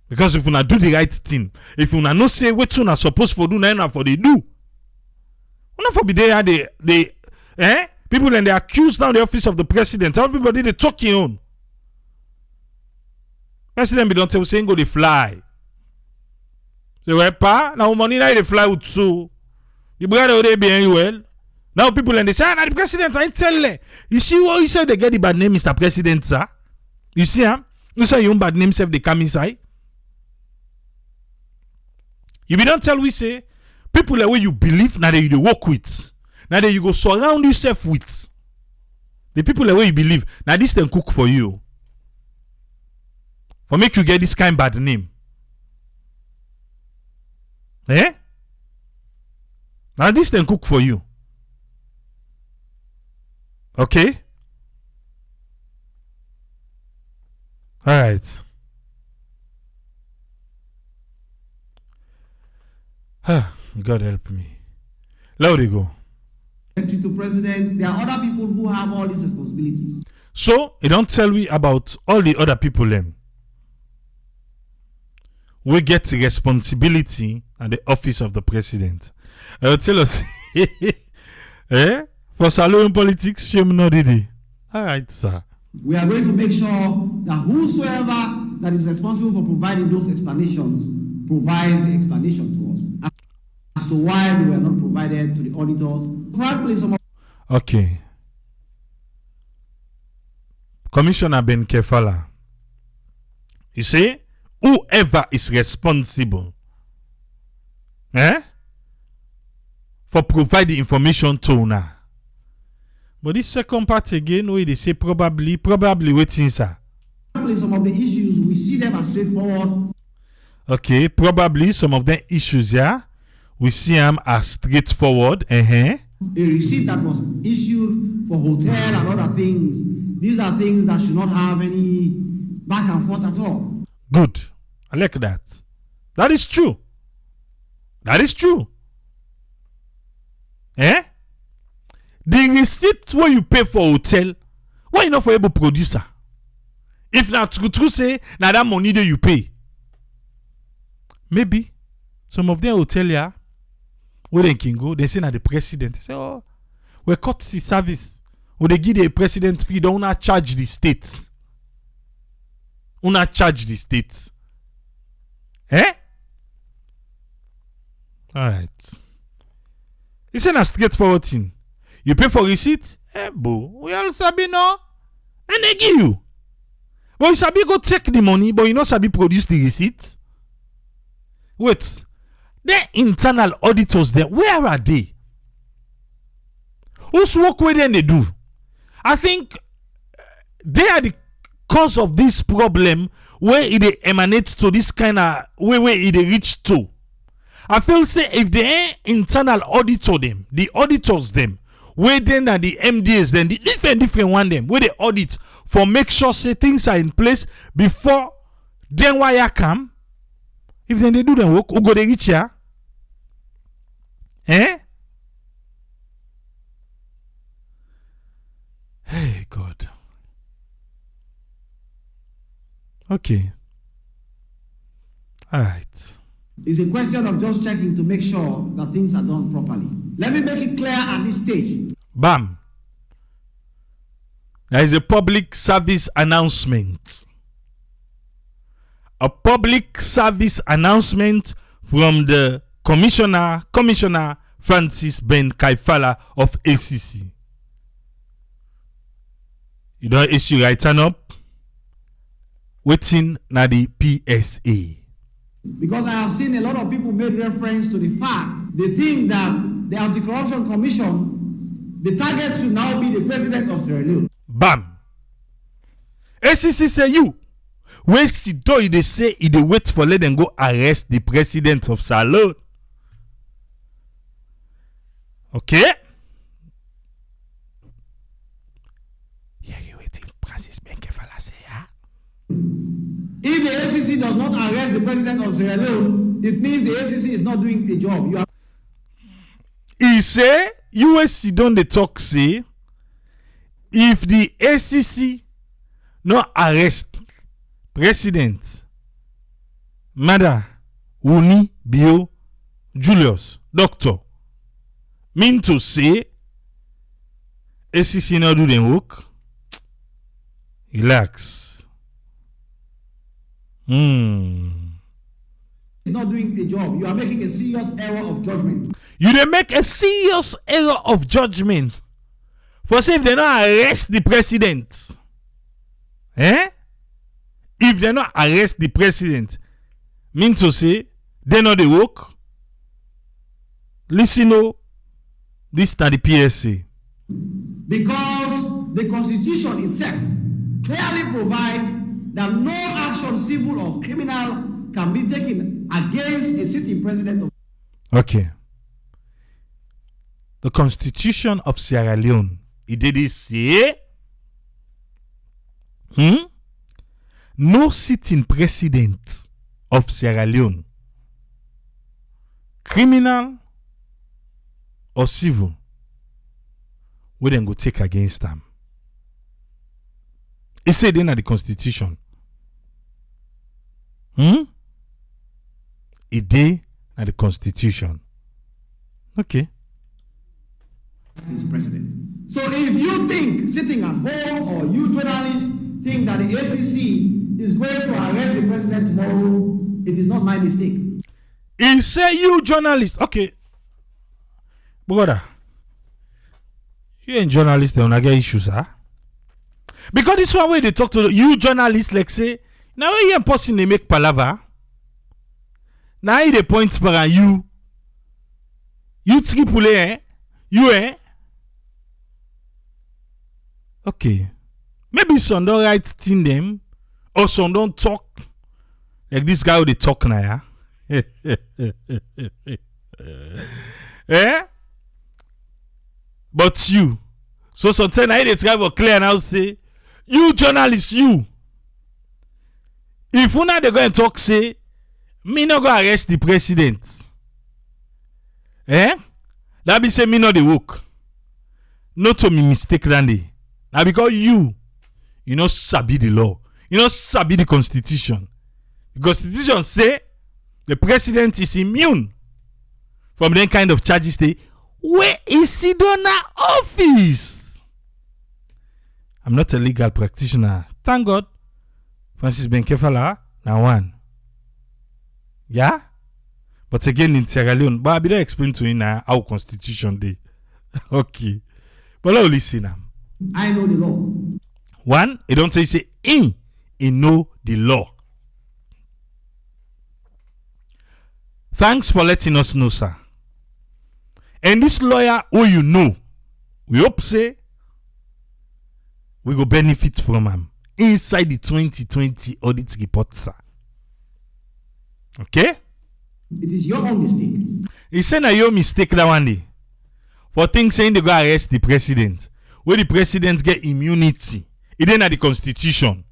Because if una do the right thing, if una no say what una supposed for do, now for they do. Una for be there they people and they accuse now the office of the president. Everybody they talking on. President be don't tell saying go they fly. Say well pa now money now they fly with so the brother they be well. Now people and they say the president I tell them. You see what you said they get the bad name Mr. President sir. You see you say your own bad name self they come inside. You be don't tell we say people the way you believe now that you work with. Now that you go surround yourself with. The people the way you believe now this can cook for you. For make you get this kind of bad name. Now this can cook for you. Okay? Alright. God help me. Let it go. To president, there are other people who have all these responsibilities. So, it don't tell me about all the other people them. We get the responsibility at the office of the president. Tell us, for salon politics, shame no did. All right, sir. We are going to make sure that whosoever that is responsible for providing those explanations provides the explanation to us as to why they were not provided to the auditors. Frankly, some of okay. Commissioner Ben Kaifala, you see, whoever is responsible for providing information to una. But this second part again, where they say probably waiting, sir. Some of the issues we see them as straightforward. Okay, probably some of the issues, yeah, we see them as straightforward. A receipt that was issued for hotel and other things. These are things that should not have any back and forth at all. Good. I like that. That is true. That is true. The receipt where you pay for hotel, why you not for able producer? If not true say, now that money that you pay. Maybe some of them hotel here, where they can go, they say now the president. They say, oh, we cut the service. Or they give the president fee, don't not charge the states. una charge the state. Eh? Alright. It's a straightforward thing. You pay for receipt? Bo, we all sabi no. And they give you. But you sabi go take the money, but you not sabi produce the receipt. Wait. The internal auditors there, where are they? Whose work where they do? I think they are the cause of this problem where it emanates to this kind of where it reach to. I feel say if the internal auditor them, the auditors them, where then are the MDs then the different one them, where they audit for make sure say things are in place before then wire come. If then they do the work, who go they reach here? Eh? Hey God. Okay. All right. It's a question of just checking to make sure that things are done properly. Let me make it clear at this stage. Bam. There is a public service announcement. A public service announcement from the Commissioner Francis Ben Kaifala of ACC. You don't issue right turn up. Waiting na the PSA. Because I have seen a lot of people made reference to the fact they think that the Anti-Corruption Commission, the target should now be the president of Sierra Leone. Bam. ACC say you. When Sido they say they wait for let them go arrest the president of Sierra Leone. Okay. Yeah, you waiting Francis Ben Kaifala say yeah. If the ACC does not arrest the president of Sierra Leone, it means the ACC is not doing a job. He say, USC don't they talk say, if the ACC not arrest president, Mada, Wuni, Bio, Julius, doctor, mean to say, ACC not do the work? Relax. It's not doing a job. You are making a serious error of judgment. You dey make a serious error of judgment. For say if they not arrest the president, if they not arrest the president, mean to say they know the work. Listen, this is the PSA. Because the Constitution itself clearly provides that no action, civil or criminal, can be taken against a sitting president of. Okay. The Constitution of Sierra Leone, it did say, no sitting president of Sierra Leone, criminal or civil, we then go take against them. It said in the Constitution. It did at the Constitution. Okay. Is president. So if you think sitting at home or you journalists think that the ACC is going to arrest the president tomorrow, it is not my mistake. He say you journalists. Okay. Brother. You ain't journalists, they don't get issues, huh? Because this one way they talk to you journalists, like say, now when you person they make palaver, now they point for you triple you okay. Maybe some don't write thing them, or some don't talk like this guy who they talk now. But you, so sometimes I they try for clear and I'll say, you journalists, you. If una they go and talk say, me not go arrest the president. That be say me not the work. Not to me mistake Randy. Now because you know sabi the law. You know sabi the Constitution. The Constitution say the president is immune from that kind of charges. Where is he done office? I'm not a legal practitioner. Thank God Francis Ben Kaifala, now one. Yeah? But again, in Sierra Leone, but I better explain to you now how constitution day. Okay. But let's listen now. I know the law. One, it don't say he know the law. Thanks for letting us know, sir. And this lawyer who you know, we hope say we go benefit from him inside the 2020 audit report, sir. Okay? It is your own mistake. He said na your mistake that one day. For things saying they go arrest the president. Where the president get immunity. It ain't at the constitution.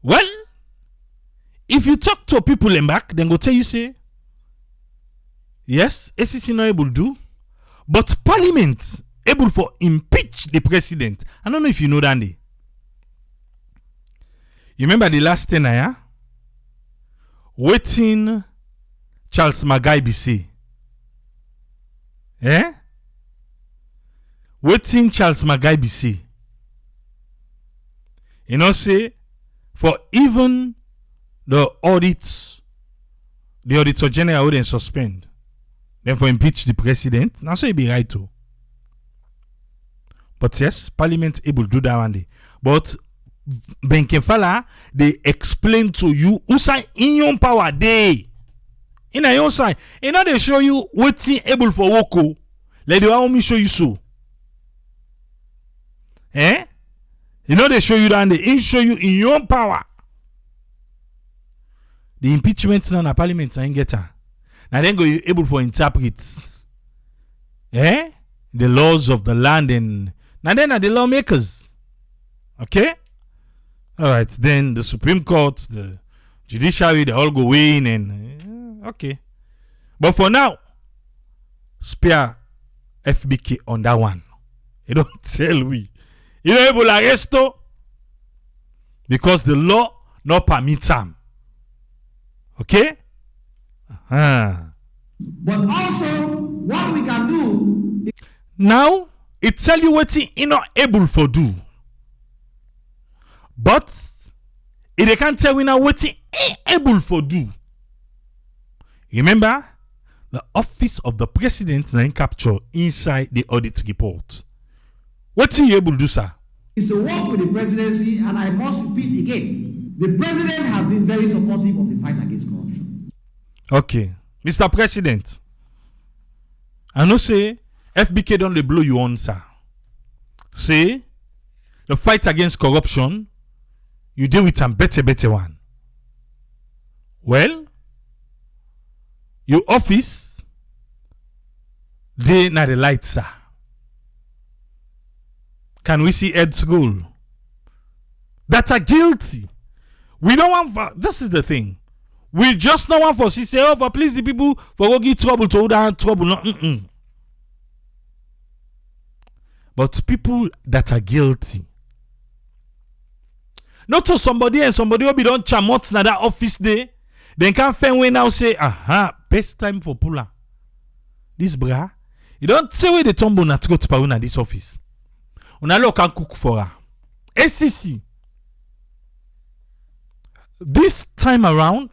Well, if you talk to people in back, then go tell you say, yes, ACC not able to do, but parliament able for impeach the president. I don't know if you know that day. You remember the last 10 years? Waiting Charles Magai be say. Eh? Waiting Charles Magai be say. You know say, for even the audits, the auditor general wouldn't suspend. Then for impeach the president. Now so it be right too. But yes, parliament able to do that one day. But Ben Kaifala, they explain to you who say in your power day. In a your side, you know they show you what's able for woko. Let the army show you so. Eh? You know they show you that they show you in your power. The impeachment now na parliament ain't get her. Now then go you able for interpret. Eh? The laws of the land and now then are the lawmakers. Okay? Alright, then the Supreme Court, the judiciary, they all go in and okay. But for now, spare FBK on that one. You don't tell we. You don't able to arrest because the law not permits them. Okay? But also, what we can do. Now, it tell you what he not able for do. But it can't tell we now what he ain't able for do. Remember, the office of the president now capture inside the audit report. What he able to do, sir? Is to work with the presidency, and I must repeat again, the president has been very supportive of the fight against corruption. Okay, Mr. President, I know say FBK don't they blow you on, sir. Say the fight against corruption, you deal with some better one. Well, your office, they not the light, sir. Can we see head school that are guilty? We don't want for, this is the thing. We just don't want for say, oh, for please the people for go give trouble to that trouble. No, But people that are guilty. Not to somebody and somebody will be done chamot na that office day. Then can't find way now say, aha, best time for Pula. This bra, you don't say where the tumble na trot pa una this office. Una lo can cook for her. ACC. This time around,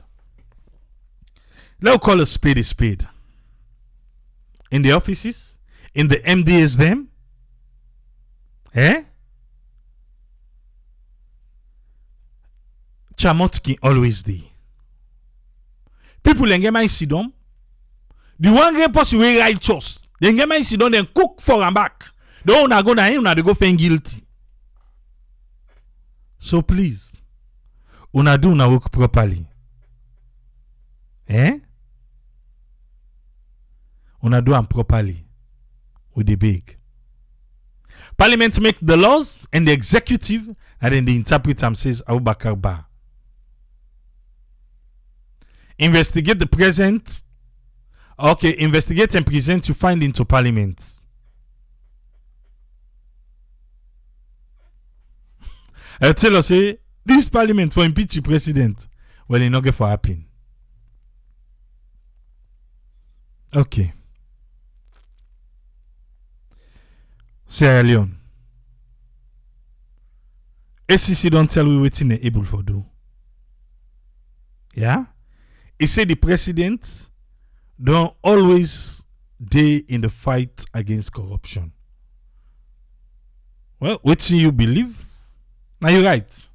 let's call a spade a spade. In the offices, in the MDS them, Chamotki always dey. People then get my sidon. The one get person way righteous. Then get my sidon then cook for and back. The one go na him na they go find guilty. So please, una do una work properly. Una do am properly with the big. Parliament make the laws and the executive and then the interpret them, says Abubakar Ba. Investigate the present. Okay, investigate and present your findings to Parliament. I tell us, say, this Parliament for impeach the president. Well, it not get for happen. Okay. Sierra Leone. ACC don't tell we wetin they able for do. Yeah? He said the president don't always day in the fight against corruption. Well, wetin you believe? Now you right.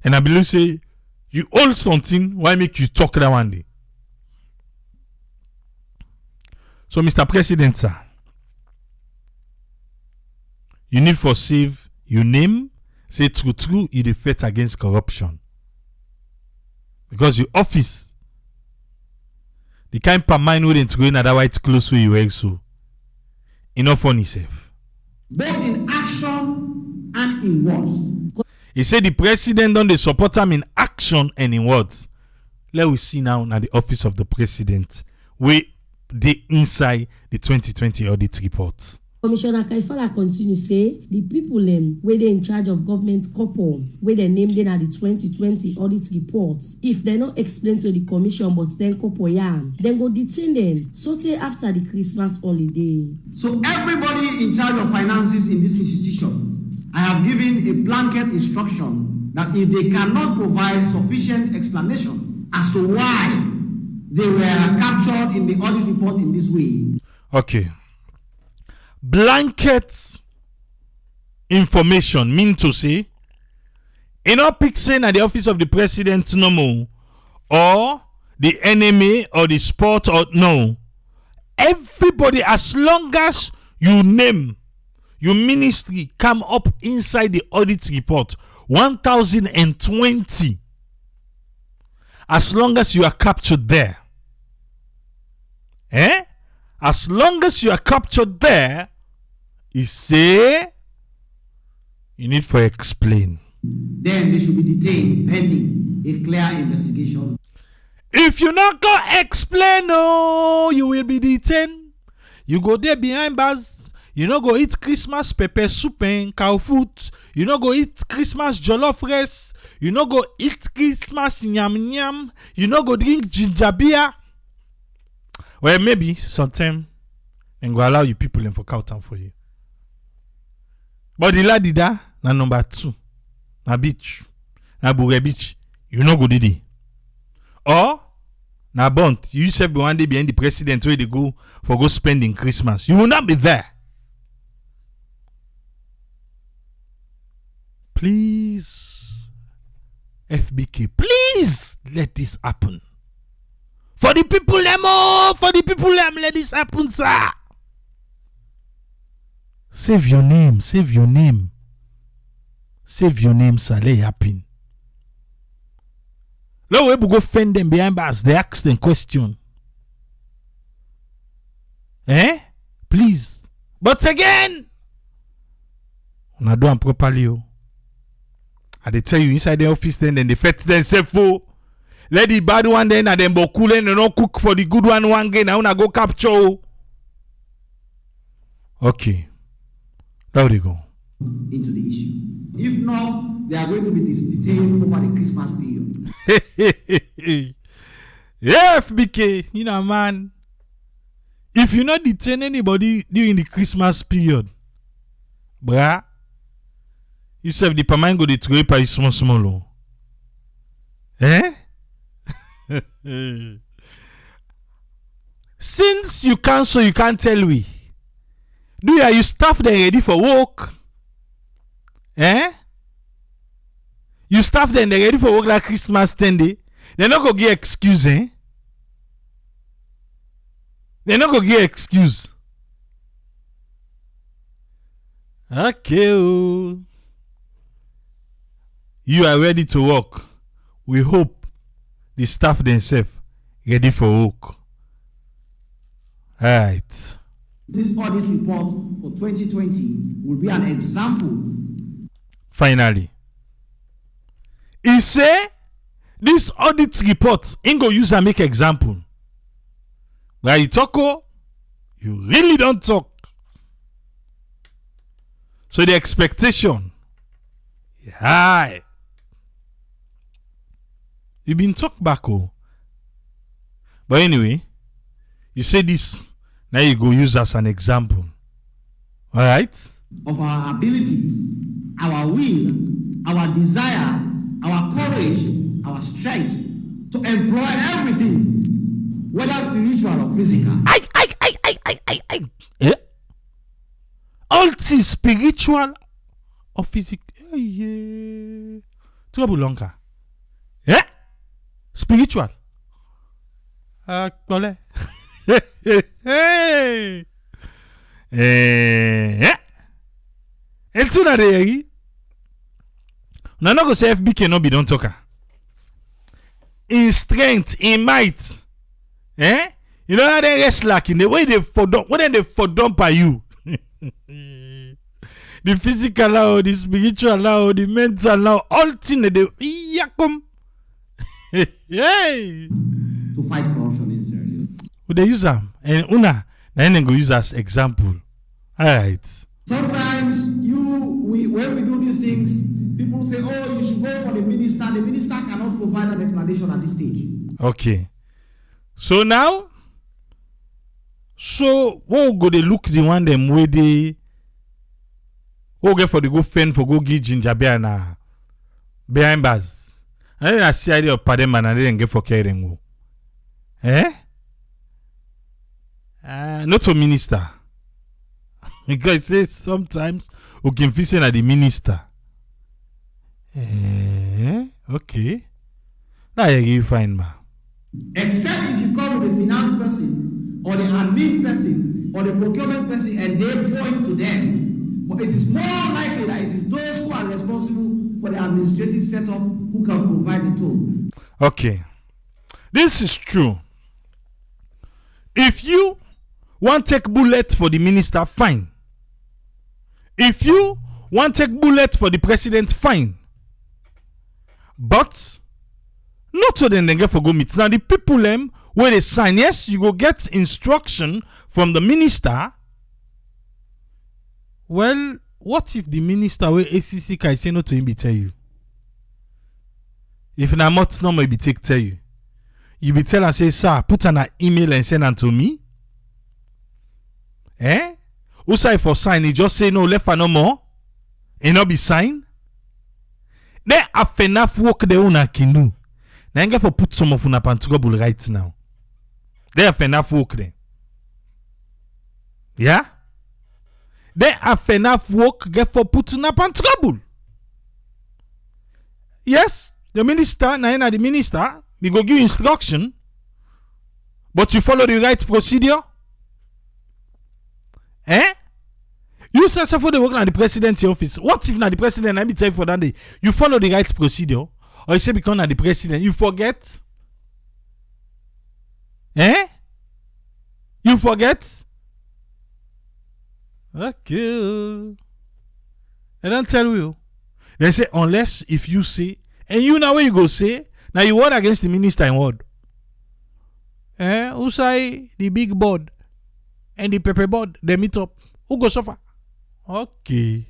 And I believe say you hold something, why make you talk that one day? So, Mr. President, sir, you need for save your name, say true, you dey fight against corruption. Because your office, the kind of mind wouldn't go in that white clothes where you wear so. Enough on himself. Both in action and in words. He said the president don't dey support him in action and in words. Let we see now the office of the president where they inside the 2020 audit report. Commissioner Kaifala continue say the people where they in charge of government couple where they named in at the 2020 audit report, if they not explain to the commission but then couple then go detain them so till after the Christmas holiday. So everybody in charge of finances in this institution, I have given a blanket instruction that if they cannot provide sufficient explanation as to why they were captured in the audit report in this way. Okay. Blanket information mean to say, in all picking at the office of the president no more, or the enemy or the sport or no. Everybody, as long as you name your ministry come up inside the audit report 1020, as long as you are captured there, as long as you are captured there, he say you need for explain. Then they should be detained pending a clear investigation. If you not go explain, no, you will be detained. You go there behind bars. You no go eat Christmas pepper soup and cow food. You no go eat Christmas jollof rice. You no go eat Christmas nyam nyam. You no go drink ginger beer. Well, maybe sometime and go allow you people in for cow town for you. But the lady da na number 2. Na beach. Na Bure beach. You no go didi. Or na bond. You self be one day behind the president where they go for go spending Christmas. You will not be there. Please, FBK, please let this happen. For the people, let this happen, sir. Save your name, save your name. Save your name, sir. Let it happen. Let we go fend them behind bars. They ask them question. Please. But again, when I do them properly, I they tell you inside the office then they fet themselves for. Let the bad one then and then boku and no cook for the good one again. Now I go capture. Okay. There we go. Into the issue. If not, they are going to be detained over the Christmas period. Yeah, FBK, you know, man. If you not detain anybody during the Christmas period, bruh, you serve the permanent go the three by small. Since you cancel, you can't tell we. Do you staff them ready for work? You staff them they ready for work like Christmas 10 day. They're not gonna get excuse, They're not gonna get excuse. Okay. You are ready to work. We hope the staff themselves ready for work. Alright. This audit report for 2020 will be an example. Finally. He say this audit report ain't go use and make example. But you talk, you really don't talk. So the expectation high. You been talk back, but anyway, you say this, now you go use as an example. All right? Of our ability, our will, our desire, our courage, our strength to employ everything, whether spiritual or physical. Yeah. All things spiritual or physical. Yeah. Trouble longer. Yeah. Spiritual. Hey. Yeah. El tuna de yeri. No go say FBK no be don talker. In strength, in might. Eh? You know how they rest like in the way they for dump, when they for dump by you. The physical now, the spiritual now, the mental now, all things they yakum. Hey. To fight corruption in Sierra Leone. They use them and una then go use as example. All right. Sometimes when we do these things, people say, "Oh, you should go for the minister." The minister cannot provide an explanation at this stage. Okay. So now, what go they look the one them where they get for the go fend for go give ginger beer na behind bars. And then I see idea of pardon man and then get for caring go. Eh? Not a minister. Because it says sometimes we can visit at the minister. Okay. Now you find ma. Except if you come with the finance person or the admin person or the procurement person and they point to them. But it is more likely that it is those who are responsible for the administrative setup who can provide the tool. Okay. This is true. If you want to take bullet for the minister, fine. If you want to take bullet for the president, fine. But not so then they get for go meet. Now the people where they sign, yes, you go get instruction from the minister. Well, what if the minister where ACC can say no to him be tell you? If na not no be take tell you. You be tell and say, sir, put an email and send it to me. Eh? Who say for sign? He just say no, left for no more. And not be sign. Then after enough work the owner can do. Then get for put some of una pan trouble right now. Then after enough work then. Yeah? Then after enough work get for put una pan trouble. Yes, the minister, na the minister, we go give instruction, but you follow the right procedure. Eh? You say for the work at the president's office. What if not the president? I be tell you for that day. You follow the right procedure, or you say because not the president, you forget. Eh? You forget? Okay. I don't tell you. They say unless if you say, and you know where you go say, now you word against the minister in word. Eh? Who say the big board and the pepper board, they meet up. Who go suffer? Okay.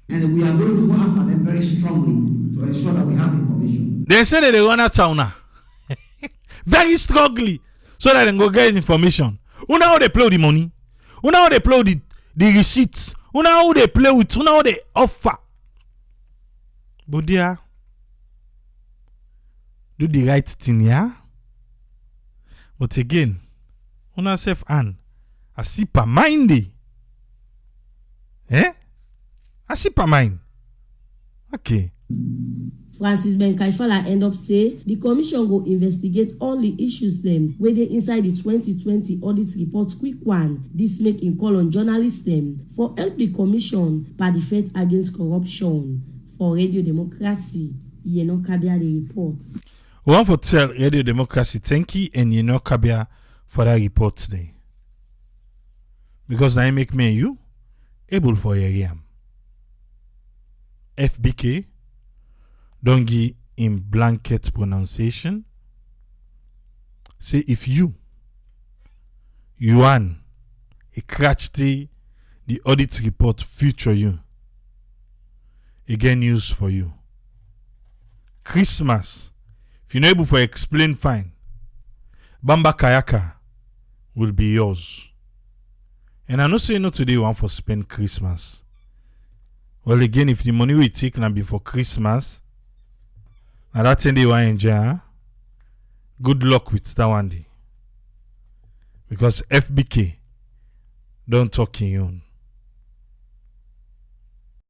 And we are going to go after them very strongly to ensure that we have information. They say that they run a town now. Very strongly. So that they go get information. Who know how they play the money? Who know how they play the receipts? Who know how they play with? Who know how they offer? But dear, do the right thing, yeah? But again, una self and I see pa mind. Eh? I see pa mind. Okay. Francis Ben Kaifala end up say the commission go investigate all the issues them where they inside the 2020 audit report quick one. This make him call on journalists them for help the commission by the fight against corruption. For Radio Democracy, Yeno Kabia the reports. We want to tell Radio Democracy thank you and Yeno Kabia for that report today. Because now make me and you able for your FBK don't give in blanket pronunciation. Say if you want a catch the audit report future you. Again news for you. Christmas. If you're not able to explain fine. Bamba Kayaka will be yours. And I know say no today want for spend Christmas. Well, again, if the money we take now be for Christmas, and that's thing they want to enjoy, huh? Good luck with that one day. Because FBK don't talk in you.